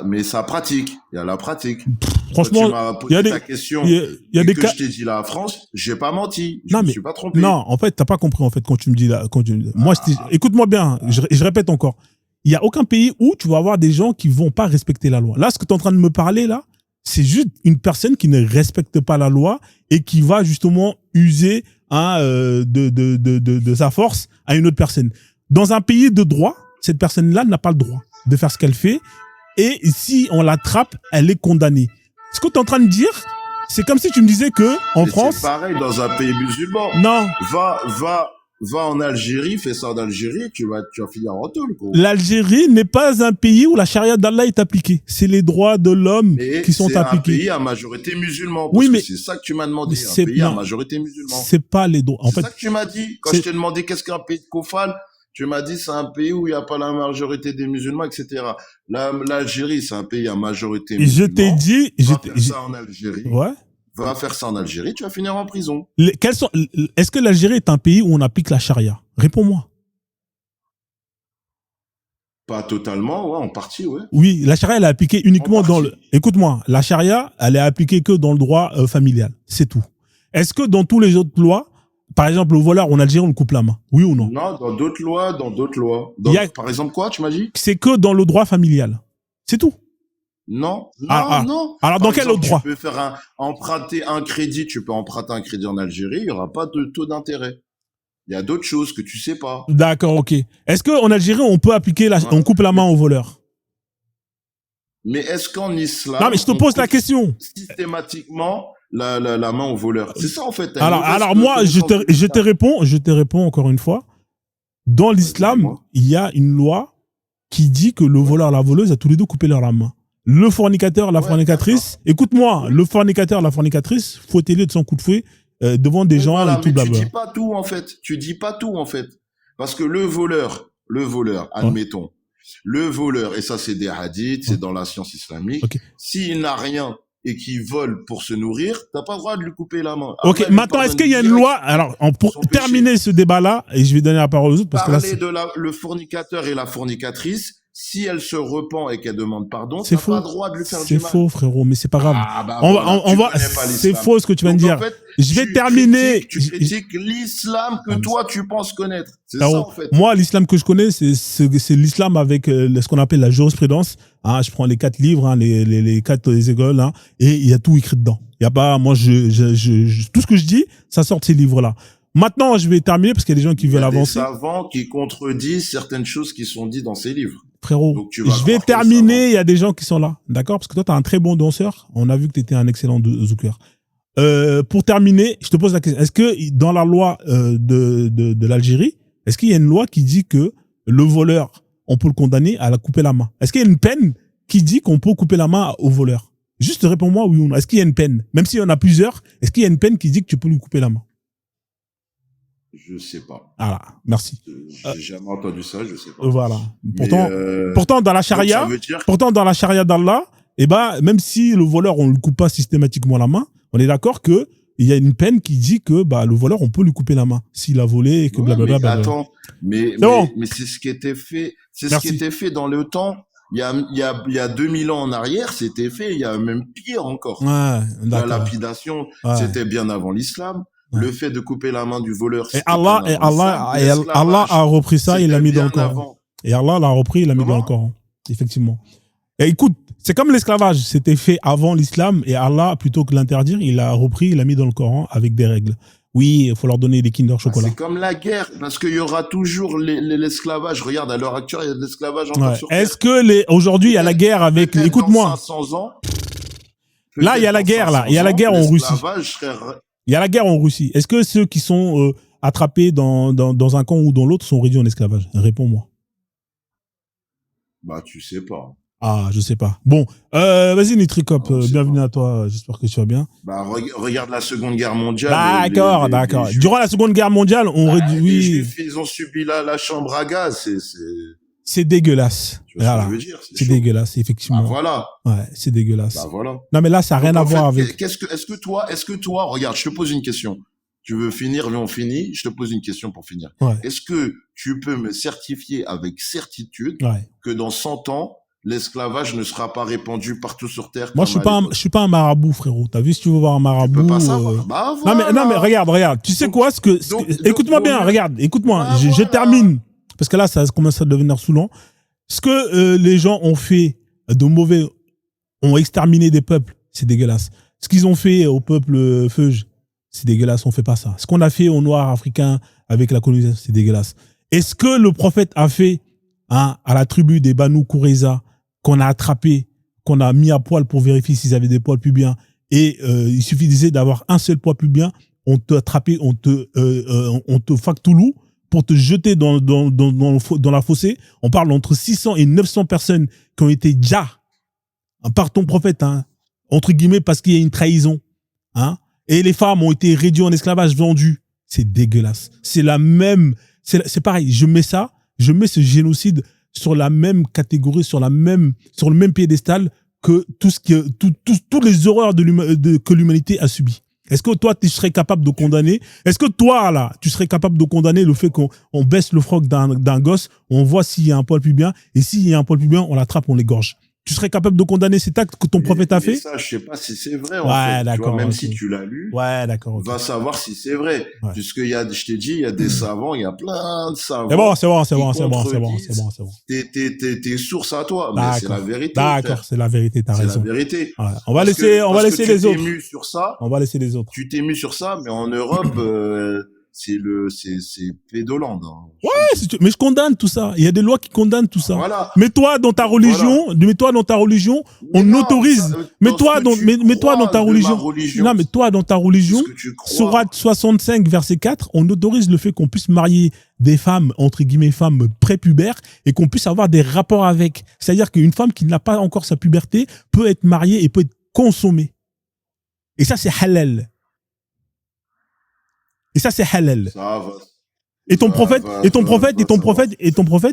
Mais ça pratique. Il y a la pratique. Franchement, tu m'as posé ta question. Il y a des cas. Je t'ai dit la France, j'ai pas menti. Je me suis pas trompé. Non, en fait, t'as pas compris en fait quand tu me dis là. Moi, écoute-moi bien. Je répète encore. Il y a aucun pays où tu vas avoir des gens qui vont pas respecter la loi. Là, ce que tu es en train de me parler là, c'est juste une personne qui ne respecte pas la loi et qui va justement user de sa force à une autre personne. Dans un pays de droit, cette personne-là n'a pas le droit de faire ce qu'elle fait et si on l'attrape, elle est condamnée. Ce que tu es en train de dire, c'est comme si tu me disais que en France, c'est pareil dans un pays musulman. Non. Va en Algérie, fais ça en Algérie, tu vas finir en tôle. L'Algérie n'est pas un pays où la charia d'Allah est appliquée. C'est les droits de l'homme qui sont appliqués. C'est un pays à majorité musulmane. Oui, mais c'est ça que tu m'as demandé. Un pays à majorité musulmane. C'est pas les droits. C'est ça que tu m'as dit quand je t'ai demandé qu'est-ce qu'un pays de koufal. Tu m'as dit c'est un pays où il n'y a pas la majorité des musulmans, etc. L'Algérie, c'est un pays à majorité musulmane. Je t'ai dit... Va faire ça en Algérie. Ouais. Va faire ça en Algérie, tu vas finir en prison. Est-ce que l'Algérie est un pays où on applique la charia? Réponds-moi. Pas totalement, ouais, en partie, ouais. Oui, la charia, elle est appliquée uniquement dans le... Écoute-moi, la charia, elle est appliquée que dans le droit familial. C'est tout. Est-ce que dans tous les autres lois, par exemple, le voleur en Algérie, on le coupe la main? Oui ou non? Non, dans d'autres lois. Par exemple, quoi, tu m'as dit? C'est que dans le droit familial. C'est tout. Non, non. Alors, par dans quel exemple, autre droit? Tu peux emprunter un crédit, tu peux emprunter un crédit en Algérie, il n'y aura pas de taux d'intérêt. Il y a d'autres choses que tu sais pas. D'accord, ok. Est-ce qu'en Algérie, on peut appliquer on coupe la main au voleur? Mais est-ce qu'en islam... Non, mais je te pose la question. Systématiquement, la main au voleur. C'est ça, en fait. Alors moi, je te réponds encore une fois. Dans l'islam, il y a une loi qui dit que le voleur et la voleuse, a tous les deux coupé leur main. Le fornicateur, la fornicatrice, écoute-moi, le fornicateur, la fornicatrice, fouettez-les de son coup de fouet devant des gens et tout blabla. Tu dis pas tout, en fait. Tu dis pas tout, en fait. Parce que le voleur, admettons, le voleur, et ça c'est des hadiths, c'est dans la science islamique, s'il n'a rien et qu'il vole pour se nourrir, t'as pas le droit de lui couper la main. Ok, maintenant, est-ce qu'il y a une loi? Alors, pour terminer ce débat-là, et je vais donner la parole aux autres, parce que là, le fornicateur et la fornicatrice, si elle se repent et qu'elle demande pardon, t'as pas le droit de lui faire du mal. C'est faux, frérot, mais c'est pas grave. C'est c'est faux ce que tu viens de dire. En fait, je vais terminer. Tu critiques l'islam que toi tu penses connaître. C'est ça, en fait. Moi, l'islam que je connais, c'est l'islam avec ce qu'on appelle la jurisprudence. Je prends les 4 livres, les 4 écoles, et il y a tout écrit dedans. Il y a pas, moi, tout ce que je dis, ça sort de ces livres-là. Maintenant, je vais terminer parce qu'il y a des gens qui veulent avancer. Il y a des savants qui contredisent certaines choses qui sont dites dans ces livres. Frérot, je vais terminer, il y a des gens qui sont là, d'accord? Parce que toi, tu es un très bon danseur. On a vu que tu étais un excellent zouker. Pour terminer, je te pose la question. Est-ce que dans la loi de l'Algérie, est-ce qu'il y a une loi qui dit que le voleur, on peut le condamner à la couper la main? Est-ce qu'il y a une peine qui dit qu'on peut couper la main au voleur? Juste réponds-moi oui ou non. Est-ce qu'il y a une peine? Même s'il y en a plusieurs, est-ce qu'il y a une peine qui dit que tu peux lui couper la main? Je sais pas. Voilà, merci. J'ai jamais entendu ça, je sais pas. Voilà. Pourtant, dans la charia, dans la charia d'Allah, même si le voleur, on ne lui coupe pas systématiquement la main, on est d'accord que il y a une peine qui dit que le voleur, on peut lui couper la main s'il a volé et que blablabla. Attends, mais c'est ce qui était fait. C'est ce qui était fait dans le temps. Il y a 2000 ans en arrière, c'était fait. Il y a même pire encore. La lapidation, c'était bien avant l'islam. Le fait de couper la main du voleur. Et Allah a repris ça, il l'a mis dans le Coran. Et Allah l'a repris, il l'a mis dans le Coran. Effectivement. Et écoute, c'est comme l'esclavage. C'était fait avant l'islam et Allah, plutôt que l'interdire, il l'a repris, il l'a mis dans le Coran avec des règles. Oui, il faut leur donner des Kinder chocolat. C'est comme la guerre, parce qu'il y aura toujours l'esclavage. Regarde, à l'heure actuelle, il y a de l'esclavage encore sur Terre. Est-ce que aujourd'hui, il y a la guerre avec... Écoute-moi. 500 ans. Là, il y a la guerre, là. Il y a la guerre en Russie. Il y a la guerre en Russie. Est-ce que ceux qui sont attrapés dans un camp ou dans l'autre sont réduits en esclavage? Réponds-moi. Tu sais pas. Je sais pas. Bon, vas-y Nitricop, bienvenue à toi. J'espère que tu vas bien. Regarde la Seconde Guerre mondiale. D'accord. Durant la Seconde Guerre mondiale, les Juifs, ils ont subi la chambre à gaz. C'est dégueulasse. Tu vois ce que je veux dire? C'est dégueulasse, effectivement. Voilà. Ouais, c'est dégueulasse. Voilà. Non, mais là, ça n'a rien à voir avec... Est-ce que toi, regarde, je te pose une question. Tu veux finir, on finit. Je te pose une question pour finir. Ouais. Est-ce que tu peux me certifier avec certitude que dans 100 ans, l'esclavage ne sera pas répandu partout sur Terre? Moi, je suis pas un marabout, frérot. T'as vu, si tu veux voir un marabout... Tu peux pas savoir. Voilà. Non, mais regarde. Tu sais quoi, écoute-moi bien, regarde. Écoute-moi. Je termine. Parce que là, ça commence à devenir saoulant. Ce que les gens ont fait de mauvais, ont exterminé des peuples, c'est dégueulasse. Ce qu'ils ont fait au peuple Feuge, c'est dégueulasse, on fait pas ça. Ce qu'on a fait aux Noirs africains avec la colonisation, c'est dégueulasse. Et ce que le prophète a fait à la tribu des Banu Koureza, qu'on a attrapé, qu'on a mis à poil pour vérifier s'ils avaient des poils pubiens, et il suffisait d'avoir un seul poil pubien, on t'a attrapé, on te factoulou, pour te jeter dans la fossé. On parle entre 600 et 900 personnes qui ont été déjà par ton prophète, entre guillemets, parce qu'il y a une trahison. Et les femmes ont été réduites en esclavage, vendues. C'est dégueulasse. C'est la même... C'est pareil, je mets ça je mets ce génocide sur la même catégorie, sur le même piédestal que toutes les horreurs que l'humanité a subies. Est-ce que toi, tu serais capable de condamner? Est-ce que toi, là, tu serais capable de condamner le fait qu'on baisse le froc d'un gosse, on voit s'il y a un poil pubien, et s'il y a un poil pubien, on l'attrape, on l'égorge? Tu serais capable de condamner cet acte que ton prophète a fait? Ça, je sais pas si c'est vrai, en ouais, fait. d'accord. Même si tu l'as lu. Ouais, d'accord. Va savoir si c'est vrai. Ouais. Puisque je t'ai dit, il y a des savants, il y a plein de savants. C'est bon. Tes sources à toi. Mais c'est la vérité. D'accord, c'est la vérité, t'as raison. C'est la vérité. Ouais. On va laisser les autres. On va laisser les autres. Tu t'es mis sur ça, mais en Europe, c'est pédoland. Hein. Ouais, mais je condamne tout ça. Il y a des lois qui condamnent tout ça. Voilà. Mais toi, dans ta religion, on autorise. Mais toi, dans ta religion. Non, mais toi, dans ta religion, Sourate 65, verset 4, on autorise le fait qu'on puisse marier des femmes, entre guillemets, femmes prépubères, et qu'on puisse avoir des rapports avec. C'est-à-dire qu'une femme qui n'a pas encore sa puberté peut être mariée et peut être consommée. Et ça, c'est halal. Ça va. Et ton prophète,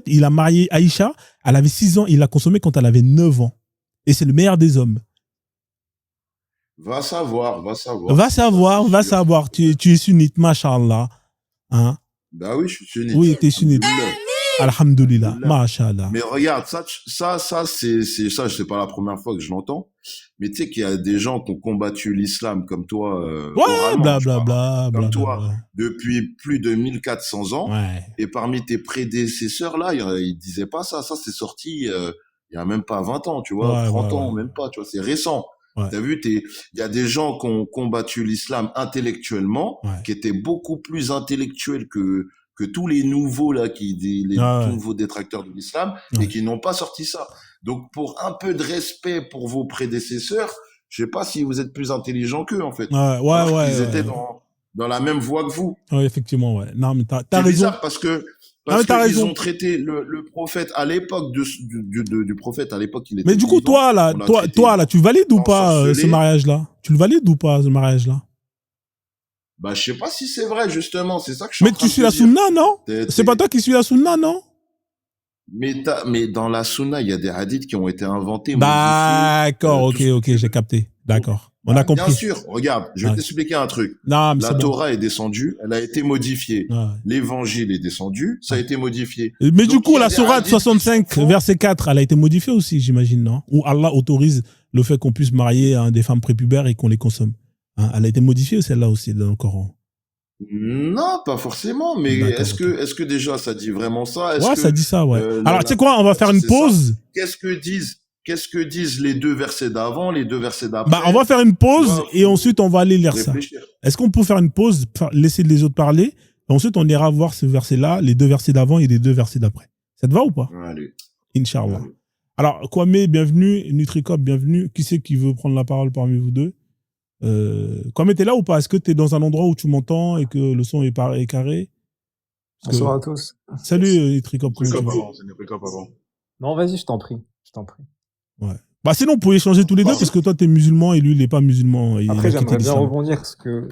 il a marié Aïcha, elle avait 6 ans, il l'a consommée quand elle avait 9 ans. Et c'est le meilleur des hommes. Va savoir. Va savoir. Tu es sunnite, machallah. Hein? Bah oui, je suis sunnite. Oui, tu es sunnite. Alhamdulillah, machallah. Mais regarde, ça, c'est pas la première fois que je l'entends. Mais tu sais qu'il y a des gens qui ont combattu l'islam comme toi, comme toi, depuis plus de 1400 ans. Ouais. Et parmi tes prédécesseurs, là, ils disaient pas ça. Ça, c'est sorti, il y a même pas 20 ans, tu vois, 30 ans, même pas, tu vois, c'est récent. Ouais. T'as vu, il y a des gens qui ont combattu l'islam intellectuellement, qui étaient beaucoup plus intellectuels que tous les nouveaux là nouveaux détracteurs de l'islam et qui n'ont pas sorti ça. Donc pour un peu de respect pour vos prédécesseurs, je sais pas si vous êtes plus intelligents qu'eux en fait. Ils étaient dans la même voie que vous. Ouais, effectivement, ouais. Non mais t'as raison. C'est bizarre parce qu'ils ont traité le prophète à l'époque du prophète à l'époque il était. Mais du coup toi là, tu valides ou pas ce mariage là? Tu le valides ou pas ce mariage là? Bah, je sais pas si c'est vrai, justement, c'est ça que je suis en train de dire. Mais tu suis la sunna, non? C'est pas toi qui suis la sunna, non? Mais dans la sunna, il y a des hadiths qui ont été inventés. D'accord, ok, j'ai capté. D'accord. On a compris. Bien sûr, regarde, je vais t'expliquer un truc. Non, mais la Torah est descendue, elle a été modifiée. L'évangile est descendu, ça a été modifié. Mais du coup, la sourate 65, verset 4, elle a été modifiée aussi, j'imagine, non? Où Allah autorise le fait qu'on puisse marier des femmes prépubères et qu'on les consomme. Elle a été modifiée, celle-là aussi, dans le Coran? Non, pas forcément, mais est-ce que déjà ça dit vraiment ça? Ça dit ça, ouais. Alors, tu sais quoi, on va faire une pause. Qu'est-ce que disent les deux versets d'avant, les deux versets d'après? On va faire une pause et ensuite on va aller lire ça. Est-ce qu'on peut faire une pause, laisser les autres parler, et ensuite on ira voir ce verset-là, les deux versets d'avant et les deux versets d'après? Ça te va ou pas? Allez. Inch'Allah. Allez. Alors, Kwame, bienvenue. Nutricop, bienvenue. Qui c'est qui veut prendre la parole parmi vous deux? Kwame, t'es là ou pas? Est-ce que t'es dans un endroit où tu m'entends et que le son est carré? Bonsoir à tous. Salut, Nutricop. Non, vas-y, je t'en prie. Ouais. Sinon, on peut échanger tous les deux parce que toi, t'es musulman et lui, il n'est pas musulman. Après, j'aimerais bien rebondir sur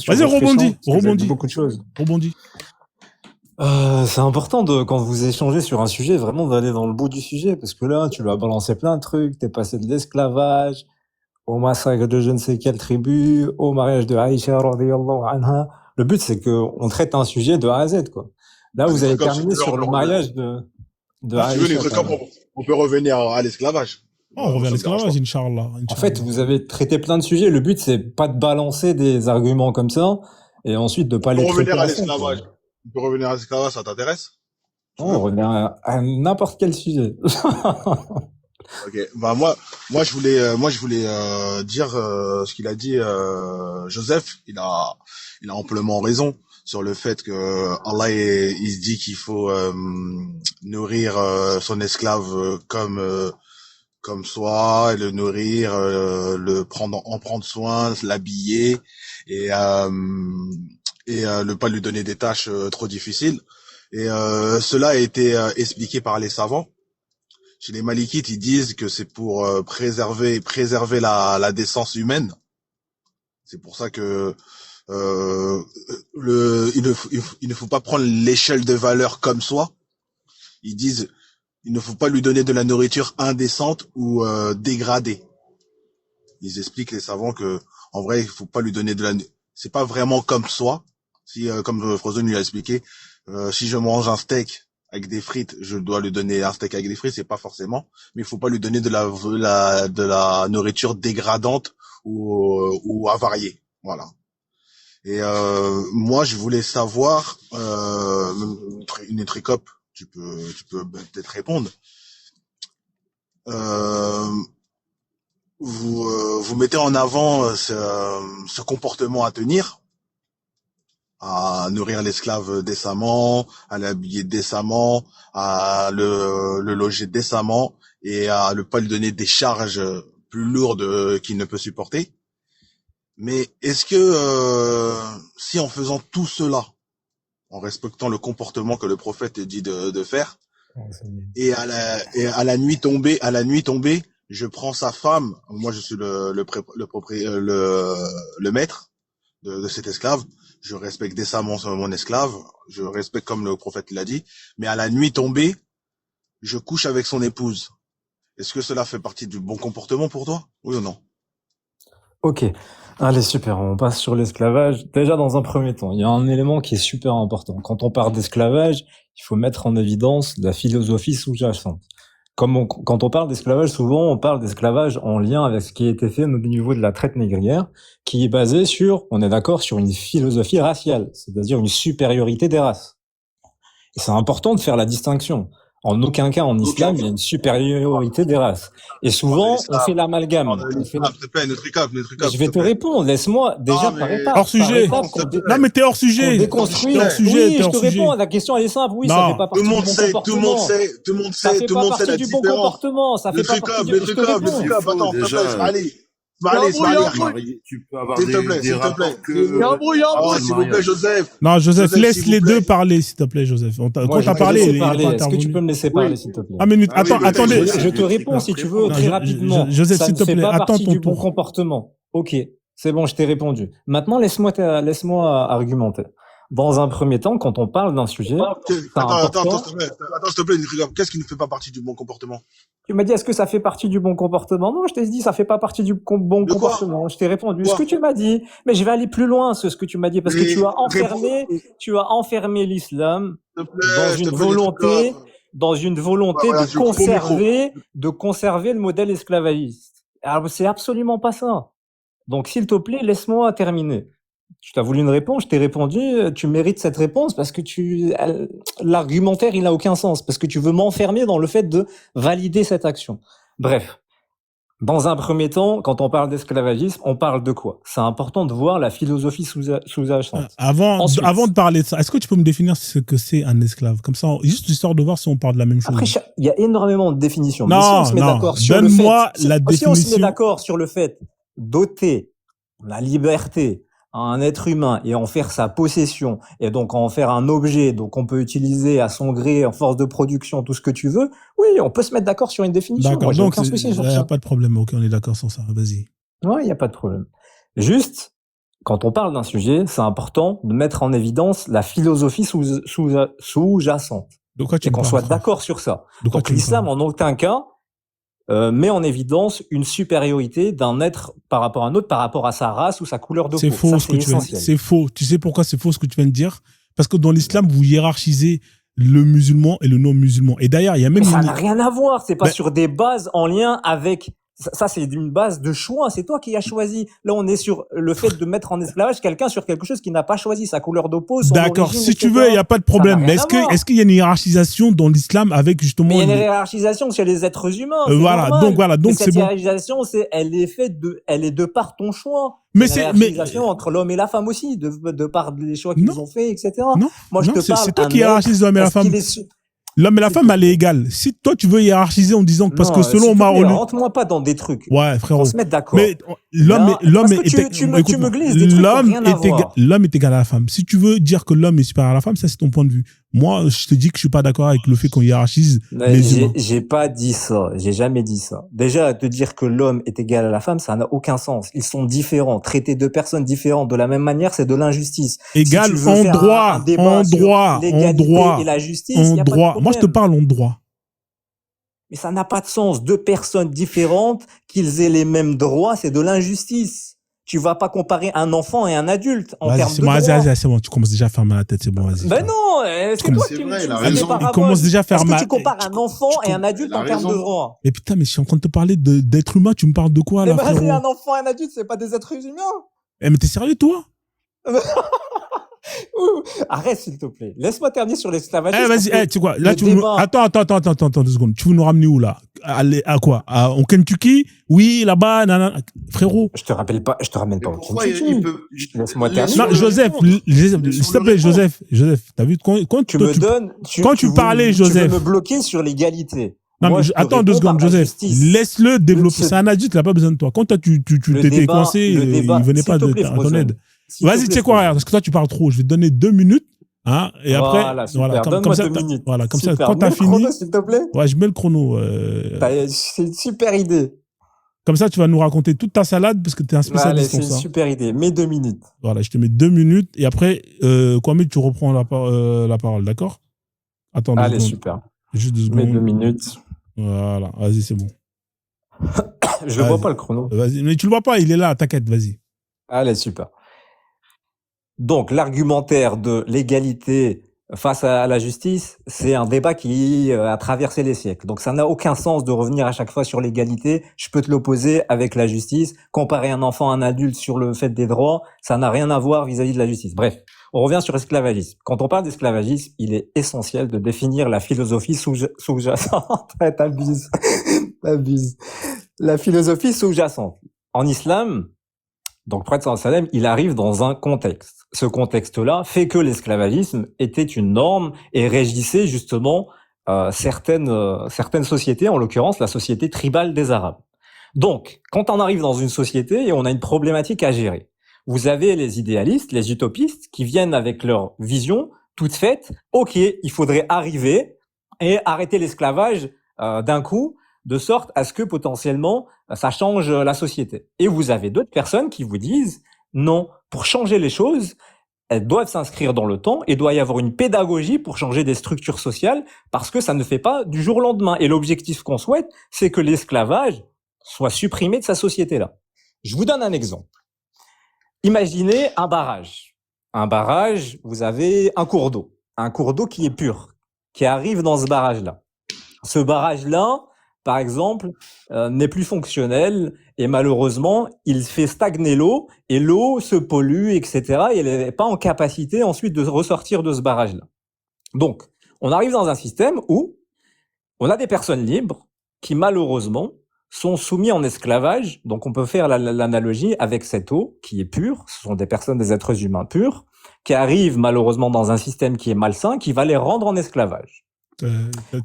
Vas-y, rebondis. Beaucoup de choses. Rebondis. C'est important quand vous échangez sur un sujet, vraiment d'aller dans le bout du sujet parce que là, tu lui as balancé plein de trucs. T'es passé de l'esclavage au massacre de je ne sais quelle tribu, au mariage de Aïcha radiyallahu anha. Le but, c'est qu'on traite un sujet de A à Z, quoi. Là, vous avez terminé sur le mariage de Aïcha. On peut revenir à l'esclavage. On revient à l'esclavage, Inch'Allah. En fait, vous avez traité plein de sujets. Le but, c'est pas de balancer des arguments comme ça et ensuite de pas les traiter. On peut revenir à l'esclavage, ça t'intéresse? On revient à n'importe quel sujet. Ok, moi je voulais dire ce qu'il a dit Joseph. Il a amplement raison sur le fait que Allah il se dit qu'il faut nourrir son esclave comme soi, le nourrir, en prendre soin, l'habiller et ne pas lui donner des tâches trop difficiles. Et cela a été expliqué par les savants. Chez les Malikites, ils disent que c'est pour préserver la décence humaine. C'est pour ça que il ne faut pas prendre l'échelle de valeur comme soi, Ils disent, il ne faut pas lui donner de la nourriture indécente ou dégradée. Ils expliquent, les savants, que en vrai, il faut pas lui donner c'est pas vraiment comme soi. Si, comme Frozen lui a expliqué, si je mange un steak avec des frites, je dois lui donner un steak avec des frites, c'est pas forcément, mais il faut pas lui donner de la nourriture dégradante ou avariée. Voilà. Et moi, je voulais savoir, une Nutricop, tu peux peut-être répondre. Vous mettez en avant ce comportement à tenir, à nourrir l'esclave décemment, à l'habiller décemment, à le loger décemment et à ne pas lui donner des charges plus lourdes qu'il ne peut supporter. Mais est-ce que si en faisant tout cela, en respectant le comportement que le prophète dit de faire, et à la nuit tombée, je prends sa femme, moi je suis le maître de cet esclave, je respecte décemment mon esclave, je respecte comme le prophète l'a dit, mais à la nuit tombée, je couche avec son épouse. Est-ce que cela fait partie du bon comportement pour toi? Oui ou non? Ok, allez, super, on passe sur l'esclavage. Déjà, dans un premier temps, il y a un élément qui est super important. Quand on parle d'esclavage, il faut mettre en évidence la philosophie sous-jacente. Quand on parle d'esclavage, souvent, on parle d'esclavage en lien avec ce qui a été fait au niveau de la traite négrière, qui est basé sur, on est d'accord, sur une philosophie raciale, c'est-à-dire une supériorité des races. Et c'est important de faire la distinction. En aucun cas en islam, il y a une supériorité des races. Et souvent, on fait l'amalgame. Je vais te répondre, laisse-moi déjà par étapes. Hors sujet. Non, mais t'es hors sujet. Déconstruire. T'es hors sujet. Oui, je te réponds. La question, elle est simple. Oui, ça fait pas partie du bon comportement. Tout le monde sait ça fait pas partie du bon comportement. Ça fait pas partie du... Je te réponds. Attends, allez. Tu peux avoir des rapports que... s'il vous plaît, Joseph. Non, Joseph, laisse les deux parler, s'il te plaît, Joseph. Quand t'as parlé, il est pas intervenu. Est-ce que tu peux me laisser parler, s'il te plaît? Ah, minute. Attends, attendez. Je te réponds, si tu veux, très rapidement. Joseph, s'il te plaît, attends ton tour. Ça ne fait pas partie du bon comportement. Ok, c'est bon, je t'ai répondu. Maintenant, laisse-moi argumenter. Dans un premier temps, quand on parle d'un sujet... Attends, s'il te plaît, qu'est-ce qui ne fait pas partie du bon comportement? Tu m'as dit, est-ce que ça fait partie du bon comportement? Non, je t'ai dit, ça fait pas partie du bon comportement. Je t'ai répondu ce que tu m'as dit. Mais je vais aller plus loin, ce que tu m'as dit, parce que tu as enfermé l'islam dans une volonté de conserver le modèle esclavagiste. Alors, c'est absolument pas ça. Donc, s'il te plaît, laisse-moi terminer. Tu t'as voulu une réponse, je t'ai répondu, tu mérites cette réponse parce que l'argumentaire, il n'a aucun sens, parce que tu veux m'enfermer dans le fait de valider cette action. Bref. Dans un premier temps, quand on parle d'esclavagisme, on parle de quoi? C'est important de voir la philosophie sous-jacente. Avant de parler de ça, est-ce que tu peux me définir ce que c'est un esclave? Comme ça, juste histoire de voir si on parle de la même chose. Après, il y a énormément de définitions. Non, donne-moi la définition. Si on se met d'accord sur le fait d'ôter la liberté à un être humain et en faire sa possession et donc en faire un objet donc on peut utiliser à son gré en force de production tout ce que tu veux, oui, on peut se mettre d'accord sur une définition. D'accord, donc il n'y a pas de problème, ok, on est d'accord sur ça, vas-y. Ouais, il n'y a pas de problème. Juste, quand on parle d'un sujet, c'est important de mettre en évidence la philosophie sous-jacente. De quoi tu et qu'on soit d'accord sur ça. Donc l'islam en aucun cas met en évidence une supériorité d'un être par rapport à un autre, par rapport à sa race ou sa couleur de peau. C'est faux, c'est faux. Tu sais pourquoi c'est faux ce que tu viens de dire? Parce que dans l'islam, vous hiérarchisez le musulman et le non-musulman. Et d'ailleurs, il y a même... Mais ça n'a rien à voir. C'est pas sur des bases en lien avec... Ça, c'est d'une base de choix. C'est toi qui as choisi. Là, on est sur le fait de mettre en esclavage quelqu'un sur quelque chose qui n'a pas choisi sa couleur de peau, son origine, d'accord. Si tu veux, il n'y a pas de problème. Mais est-ce qu'il y a une hiérarchisation dans l'islam avec justement... Mais il y a une hiérarchisation chez les êtres humains. Voilà. Donc c'est cette bon. hiérarchisation, elle est de par ton choix. Mais c'est une hiérarchisation entre l'homme et la femme aussi, de par les choix qu'ils ont fait, etc. Non. Moi, je te parle. C'est toi qui hiérarchises l'homme et la femme. L'homme et la femme, elle est égale. Si toi, tu veux hiérarchiser en disant que parce que selon Omar... Rentre-moi pas dans des trucs. Ouais, frérot. On se met d'accord. Mais l'homme est... Tu me glisses des trucs qui n'ont rien à voir. L'homme est égal à la femme. Si tu veux dire que l'homme est supérieur à la femme, ça, c'est ton point de vue. Moi, je te dis que je suis pas d'accord avec le fait qu'on hiérarchise les humains. J'ai pas dit ça. J'ai jamais dit ça. Déjà, te dire que l'homme est égal à la femme, ça n'a aucun sens. Ils sont différents. Traiter deux personnes différentes de la même manière, c'est de l'injustice. Égal Si tu veux en faire droit, un débat en sur droit, en l'égalité droit, et la justice, en y a pas de droit. Moi, je te problème. parle en droit. Mais ça n'a pas de sens. Deux personnes différentes, qu'ils aient les mêmes droits, c'est de l'injustice. Tu vas pas comparer un enfant et un adulte en termes de droits. Vas-y, c'est bon, tu commences déjà à fermer la tête, c'est bon, vas-y. Ben non, c'est toi qui vrai, il a me raison. fais des Il commence déjà à faire Est-ce que mal. tu compares un enfant et un adulte il a en termes de raison. droits? Mais putain, mais je suis en train de te parler d'être humain, tu me parles de quoi, Mais là, ben, frérot? un enfant et un adulte, c'est pas des êtres humains. Eh, mais t'es sérieux, toi? Arrête, s'il te plaît. Laisse-moi terminer sur l'esclavage. Eh, vas-y, tu sais quoi? Là, le tu veux débat- Attends 2 secondes. Tu veux nous ramener où, là? À quoi? En Kentucky? Oui, là-bas, nanana. Frérot. Je te ramène pas au Pourquoi Kentucky. il peut... Laisse-moi Laisse- terminer. Non, Joseph, s'il te plaît, Joseph, t'as vu? Quand Tu me donnes. quand tu parlais, Joseph. Tu veux me bloquer sur l'égalité. Non, Moi, mais je te attends 2 réponds secondes, par la Joseph. justice. Laisse-le développer. Le- C'est un adulte, il a pas besoin de toi. Quand toi, tu Le t'étais débat- coincé, le il débat, venait s'il pas te de plaît, ton Frozen. aide. S'il te Vas-y, tu plaît, sais quoi, Frozen. regarde, parce que toi, tu parles trop. Je vais te donner 2 minutes, hein, et après, Voilà, super. comme Donne-moi ça, 2 minutes. voilà, comme ça, Super. quand t'as Mets le fini, chrono, s'il te plaît. ouais, je mets le chrono, C'est une super idée. comme ça, tu vas nous raconter toute ta salade, parce que t'es un Allez, spécialiste c'est en une ça. super idée. Mets 2 minutes. Voilà, je te mets 2 minutes, et après, Kwame, tu reprends la parole, d'accord? Attends 2 Allez, secondes. super. Juste 2 Mets 2 secondes. minutes. Voilà, vas-y, c'est bon. Je le vois Vas-y. pas, le chrono. Vas-y, mais tu le vois pas, il est là, t'inquiète, vas-y. Allez, super. Donc, l'argumentaire de l'égalité face à la justice, c'est un débat qui a traversé les siècles. Donc, ça n'a aucun sens de revenir à chaque fois sur l'égalité. Je peux te l'opposer avec la justice. Comparer un enfant à un adulte sur le fait des droits, ça n'a rien à voir vis-à-vis de la justice. Bref, on revient sur l'esclavagisme. Quand on parle d'esclavagisme, il est essentiel de définir la philosophie sous-jacente. T'abuses. T'abuses. La philosophie sous-jacente. En islam, donc, le prophète sallallahu alayhi wa sallam, il arrive dans un contexte. Ce contexte-là fait que l'esclavagisme était une norme et régissait justement certaines sociétés, en l'occurrence la société tribale des Arabes. Donc, quand on arrive dans une société et on a une problématique à gérer, vous avez les idéalistes, les utopistes qui viennent avec leur vision toute faite. Ok, il faudrait arriver et arrêter l'esclavage d'un coup, de sorte à ce que potentiellement ça change la société. Et vous avez d'autres personnes qui vous disent non, pour changer les choses, elles doivent s'inscrire dans le temps et doit y avoir une pédagogie pour changer des structures sociales parce que ça ne fait pas du jour au lendemain. Et l'objectif qu'on souhaite, c'est que l'esclavage soit supprimé de sa société-là. Je vous donne un exemple. Imaginez un barrage. Un barrage, vous avez un cours d'eau qui est pur, qui arrive dans ce barrage-là. Ce barrage-là, par exemple, n'est plus fonctionnel et malheureusement, il fait stagner l'eau et l'eau se pollue, etc. Et elle n'est pas en capacité ensuite de ressortir de ce barrage-là. Donc, on arrive dans un système où on a des personnes libres qui malheureusement sont soumis en esclavage. Donc, on peut faire l'analogie avec cette eau qui est pure. Ce sont des personnes, des êtres humains purs, qui arrivent malheureusement dans un système qui est malsain, qui va les rendre en esclavage.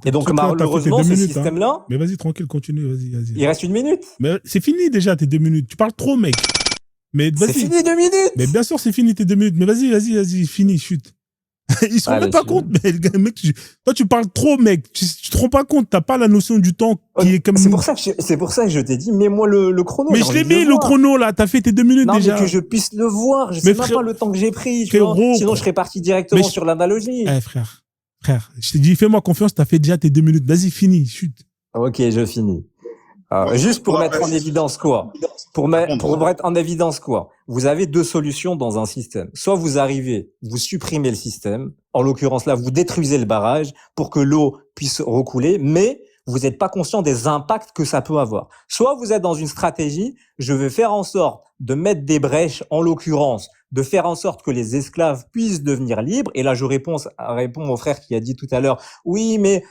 Et donc, malheureusement, ce système-là... Hein. Mais vas-y, tranquille, continue, vas-y. Il reste 1 minute. Mais c'est fini déjà tes 2 minutes. Tu parles trop, mec. Mais vas-y. C'est fini 2 minutes. Mais bien sûr, c'est fini tes 2 minutes. Mais vas-y, fini, chute. Ils se rendent pas compte, mais mec, toi, tu parles trop, mec. Tu te rends pas compte, t'as pas la notion du temps qui est comme c'est nous. pour ça que je t'ai dit, mets-moi le chrono. Mais je l'ai mis, le chrono, là. T'as fait tes 2 minutes non, déjà. Non, mais que je puisse le voir. Je sais même pas le temps que j'ai pris. Frérot, sinon, je serais parti directement sur l'analogie. Eh, frère, je t'ai dit, fais-moi confiance, t'as fait déjà tes 2 minutes. Vas-y, finis, chute. Ok, je finis. Juste pour mettre en évidence quoi? Pour mettre en évidence quoi? Vous avez 2 solutions dans un système. Soit vous arrivez, vous supprimez le système. En l'occurrence là, vous détruisez le barrage pour que l'eau puisse recouler, mais vous n'êtes pas conscient des impacts que ça peut avoir. Soit vous êtes dans une stratégie, je vais faire en sorte de mettre des brèches, en l'occurrence, de faire en sorte que les esclaves puissent devenir libres. Et là, je réponds au frère qui a dit tout à l'heure, oui, mais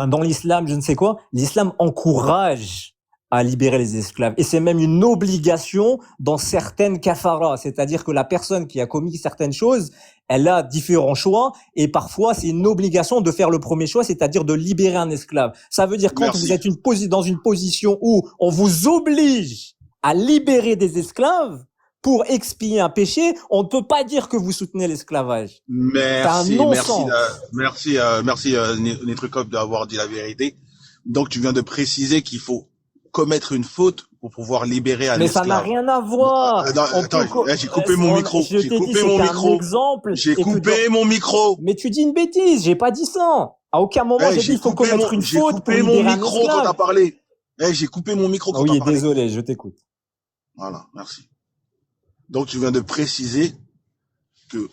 dans l'islam, je ne sais quoi, l'islam encourage à libérer les esclaves. Et c'est même une obligation dans certaines kafaras. C'est-à-dire que la personne qui a commis certaines choses, elle a différents choix et parfois c'est une obligation de faire le premier choix, c'est-à-dire de libérer un esclave. Ça veut dire quand vous êtes dans une position où on vous oblige à libérer des esclaves, pour expier un péché, on ne peut pas dire que vous soutenez l'esclavage. Merci, merci, Nitrikop d'avoir dit la vérité. Donc, tu viens de préciser qu'il faut commettre une faute pour pouvoir libérer un Mais esclave. ça n'a rien à voir. Attends, j'ai coupé mon micro. J'ai coupé mon micro. J'ai coupé mon micro. Mais tu dis une bêtise, j'ai pas dit ça. À aucun moment j'ai dit qu'il faut commettre une faute pour libérer un esclave. J'ai coupé mon micro quand t'as parlé. J'ai coupé mon micro quand t'as parlé. Oui, désolé, je t'écoute. Voilà, merci. Donc, tu viens de préciser que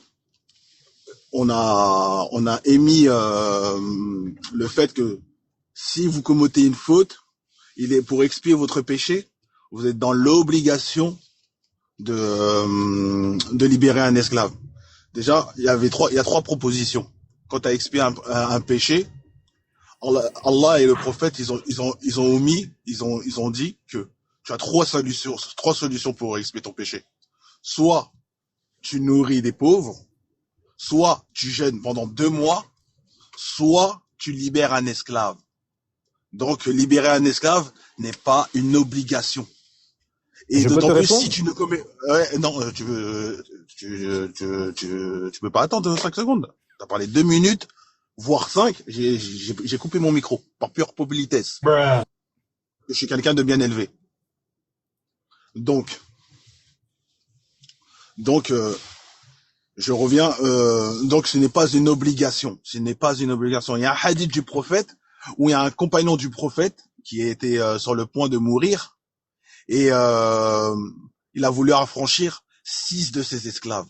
on a émis le fait que si vous commettez une faute, il est pour expier votre péché, vous êtes dans l'obligation de libérer un esclave. Déjà, il y a trois propositions. Quand tu as expié un péché, Allah et le prophète, ils ont dit que tu as trois solutions pour expier ton péché. Soit tu nourris des pauvres, soit tu jeûnes pendant 2 mois, soit tu libères un esclave. Donc, libérer un esclave n'est pas une obligation. Et d'autant plus si tu ne commets... non, tu peux pas attendre 5 secondes. T'as parlé 2 minutes, voire 5. J'ai coupé mon micro par pure politesse. Je suis quelqu'un de bien élevé. Donc, je reviens. Donc, ce n'est pas une obligation. Ce n'est pas une obligation. Il y a un hadith du prophète où il y a un compagnon du prophète qui était sur le point de mourir et il a voulu affranchir 6 de ses esclaves.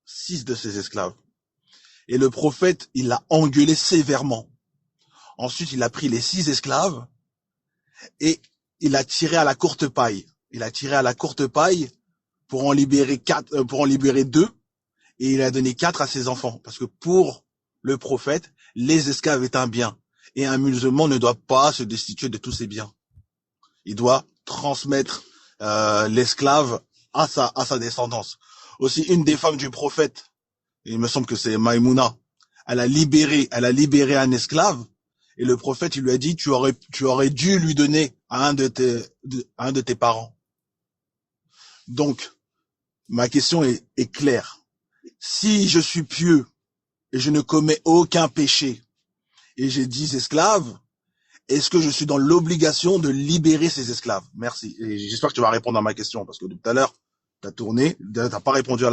6 de ses esclaves. Et le prophète, il l'a engueulé sévèrement. Ensuite, il a pris les 6 esclaves et il a tiré à la courte paille. Il a tiré à la courte paille pour en libérer 2 et il a donné 4 à ses enfants. Parce que pour le prophète, les esclaves est un bien. Et un musulman ne doit pas se destituer de tous ses biens. Il doit transmettre l'esclave à sa descendance. Aussi, une des femmes du prophète, il me semble que c'est Maïmouna, elle a libéré un esclave et le prophète il lui a dit tu aurais dû lui donner à un de tes parents. Donc ma question est claire. Si je suis pieux et je ne commets aucun péché et j'ai 10 esclaves, est-ce que je suis dans l'obligation de libérer ces esclaves? Merci. Et j'espère que tu vas répondre à ma question parce que tout à l'heure t'as tourné, t'as pas répondu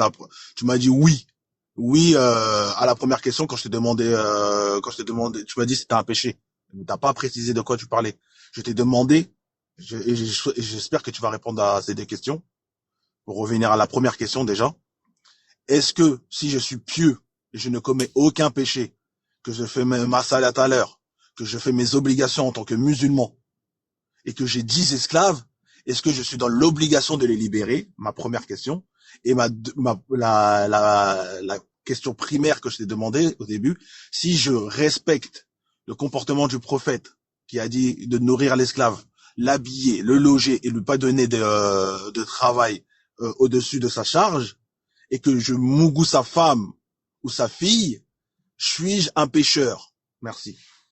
tu m'as dit oui. Oui, à la première question, quand je t'ai demandé, tu m'as dit si c'était un péché. T'as pas précisé de quoi tu parlais. Je t'ai demandé, et j'espère que tu vas répondre à ces 2 questions. Pour revenir à la première question déjà. Est-ce que si je suis pieux et je ne commets aucun péché, que je fais ma salat à l'heure, que je fais mes obligations en tant que musulman, et que j'ai 10 esclaves, est-ce que je suis dans l'obligation de les libérer? Ma première question. Et la question primaire que je t'ai demandé au début, si je respecte le comportement du prophète qui a dit de nourrir l'esclave, l'habiller, le loger et lui pas donner de travail au-dessus de sa charge, et que je mougoue sa femme ou sa fille, suis-je un pécheur? Merci.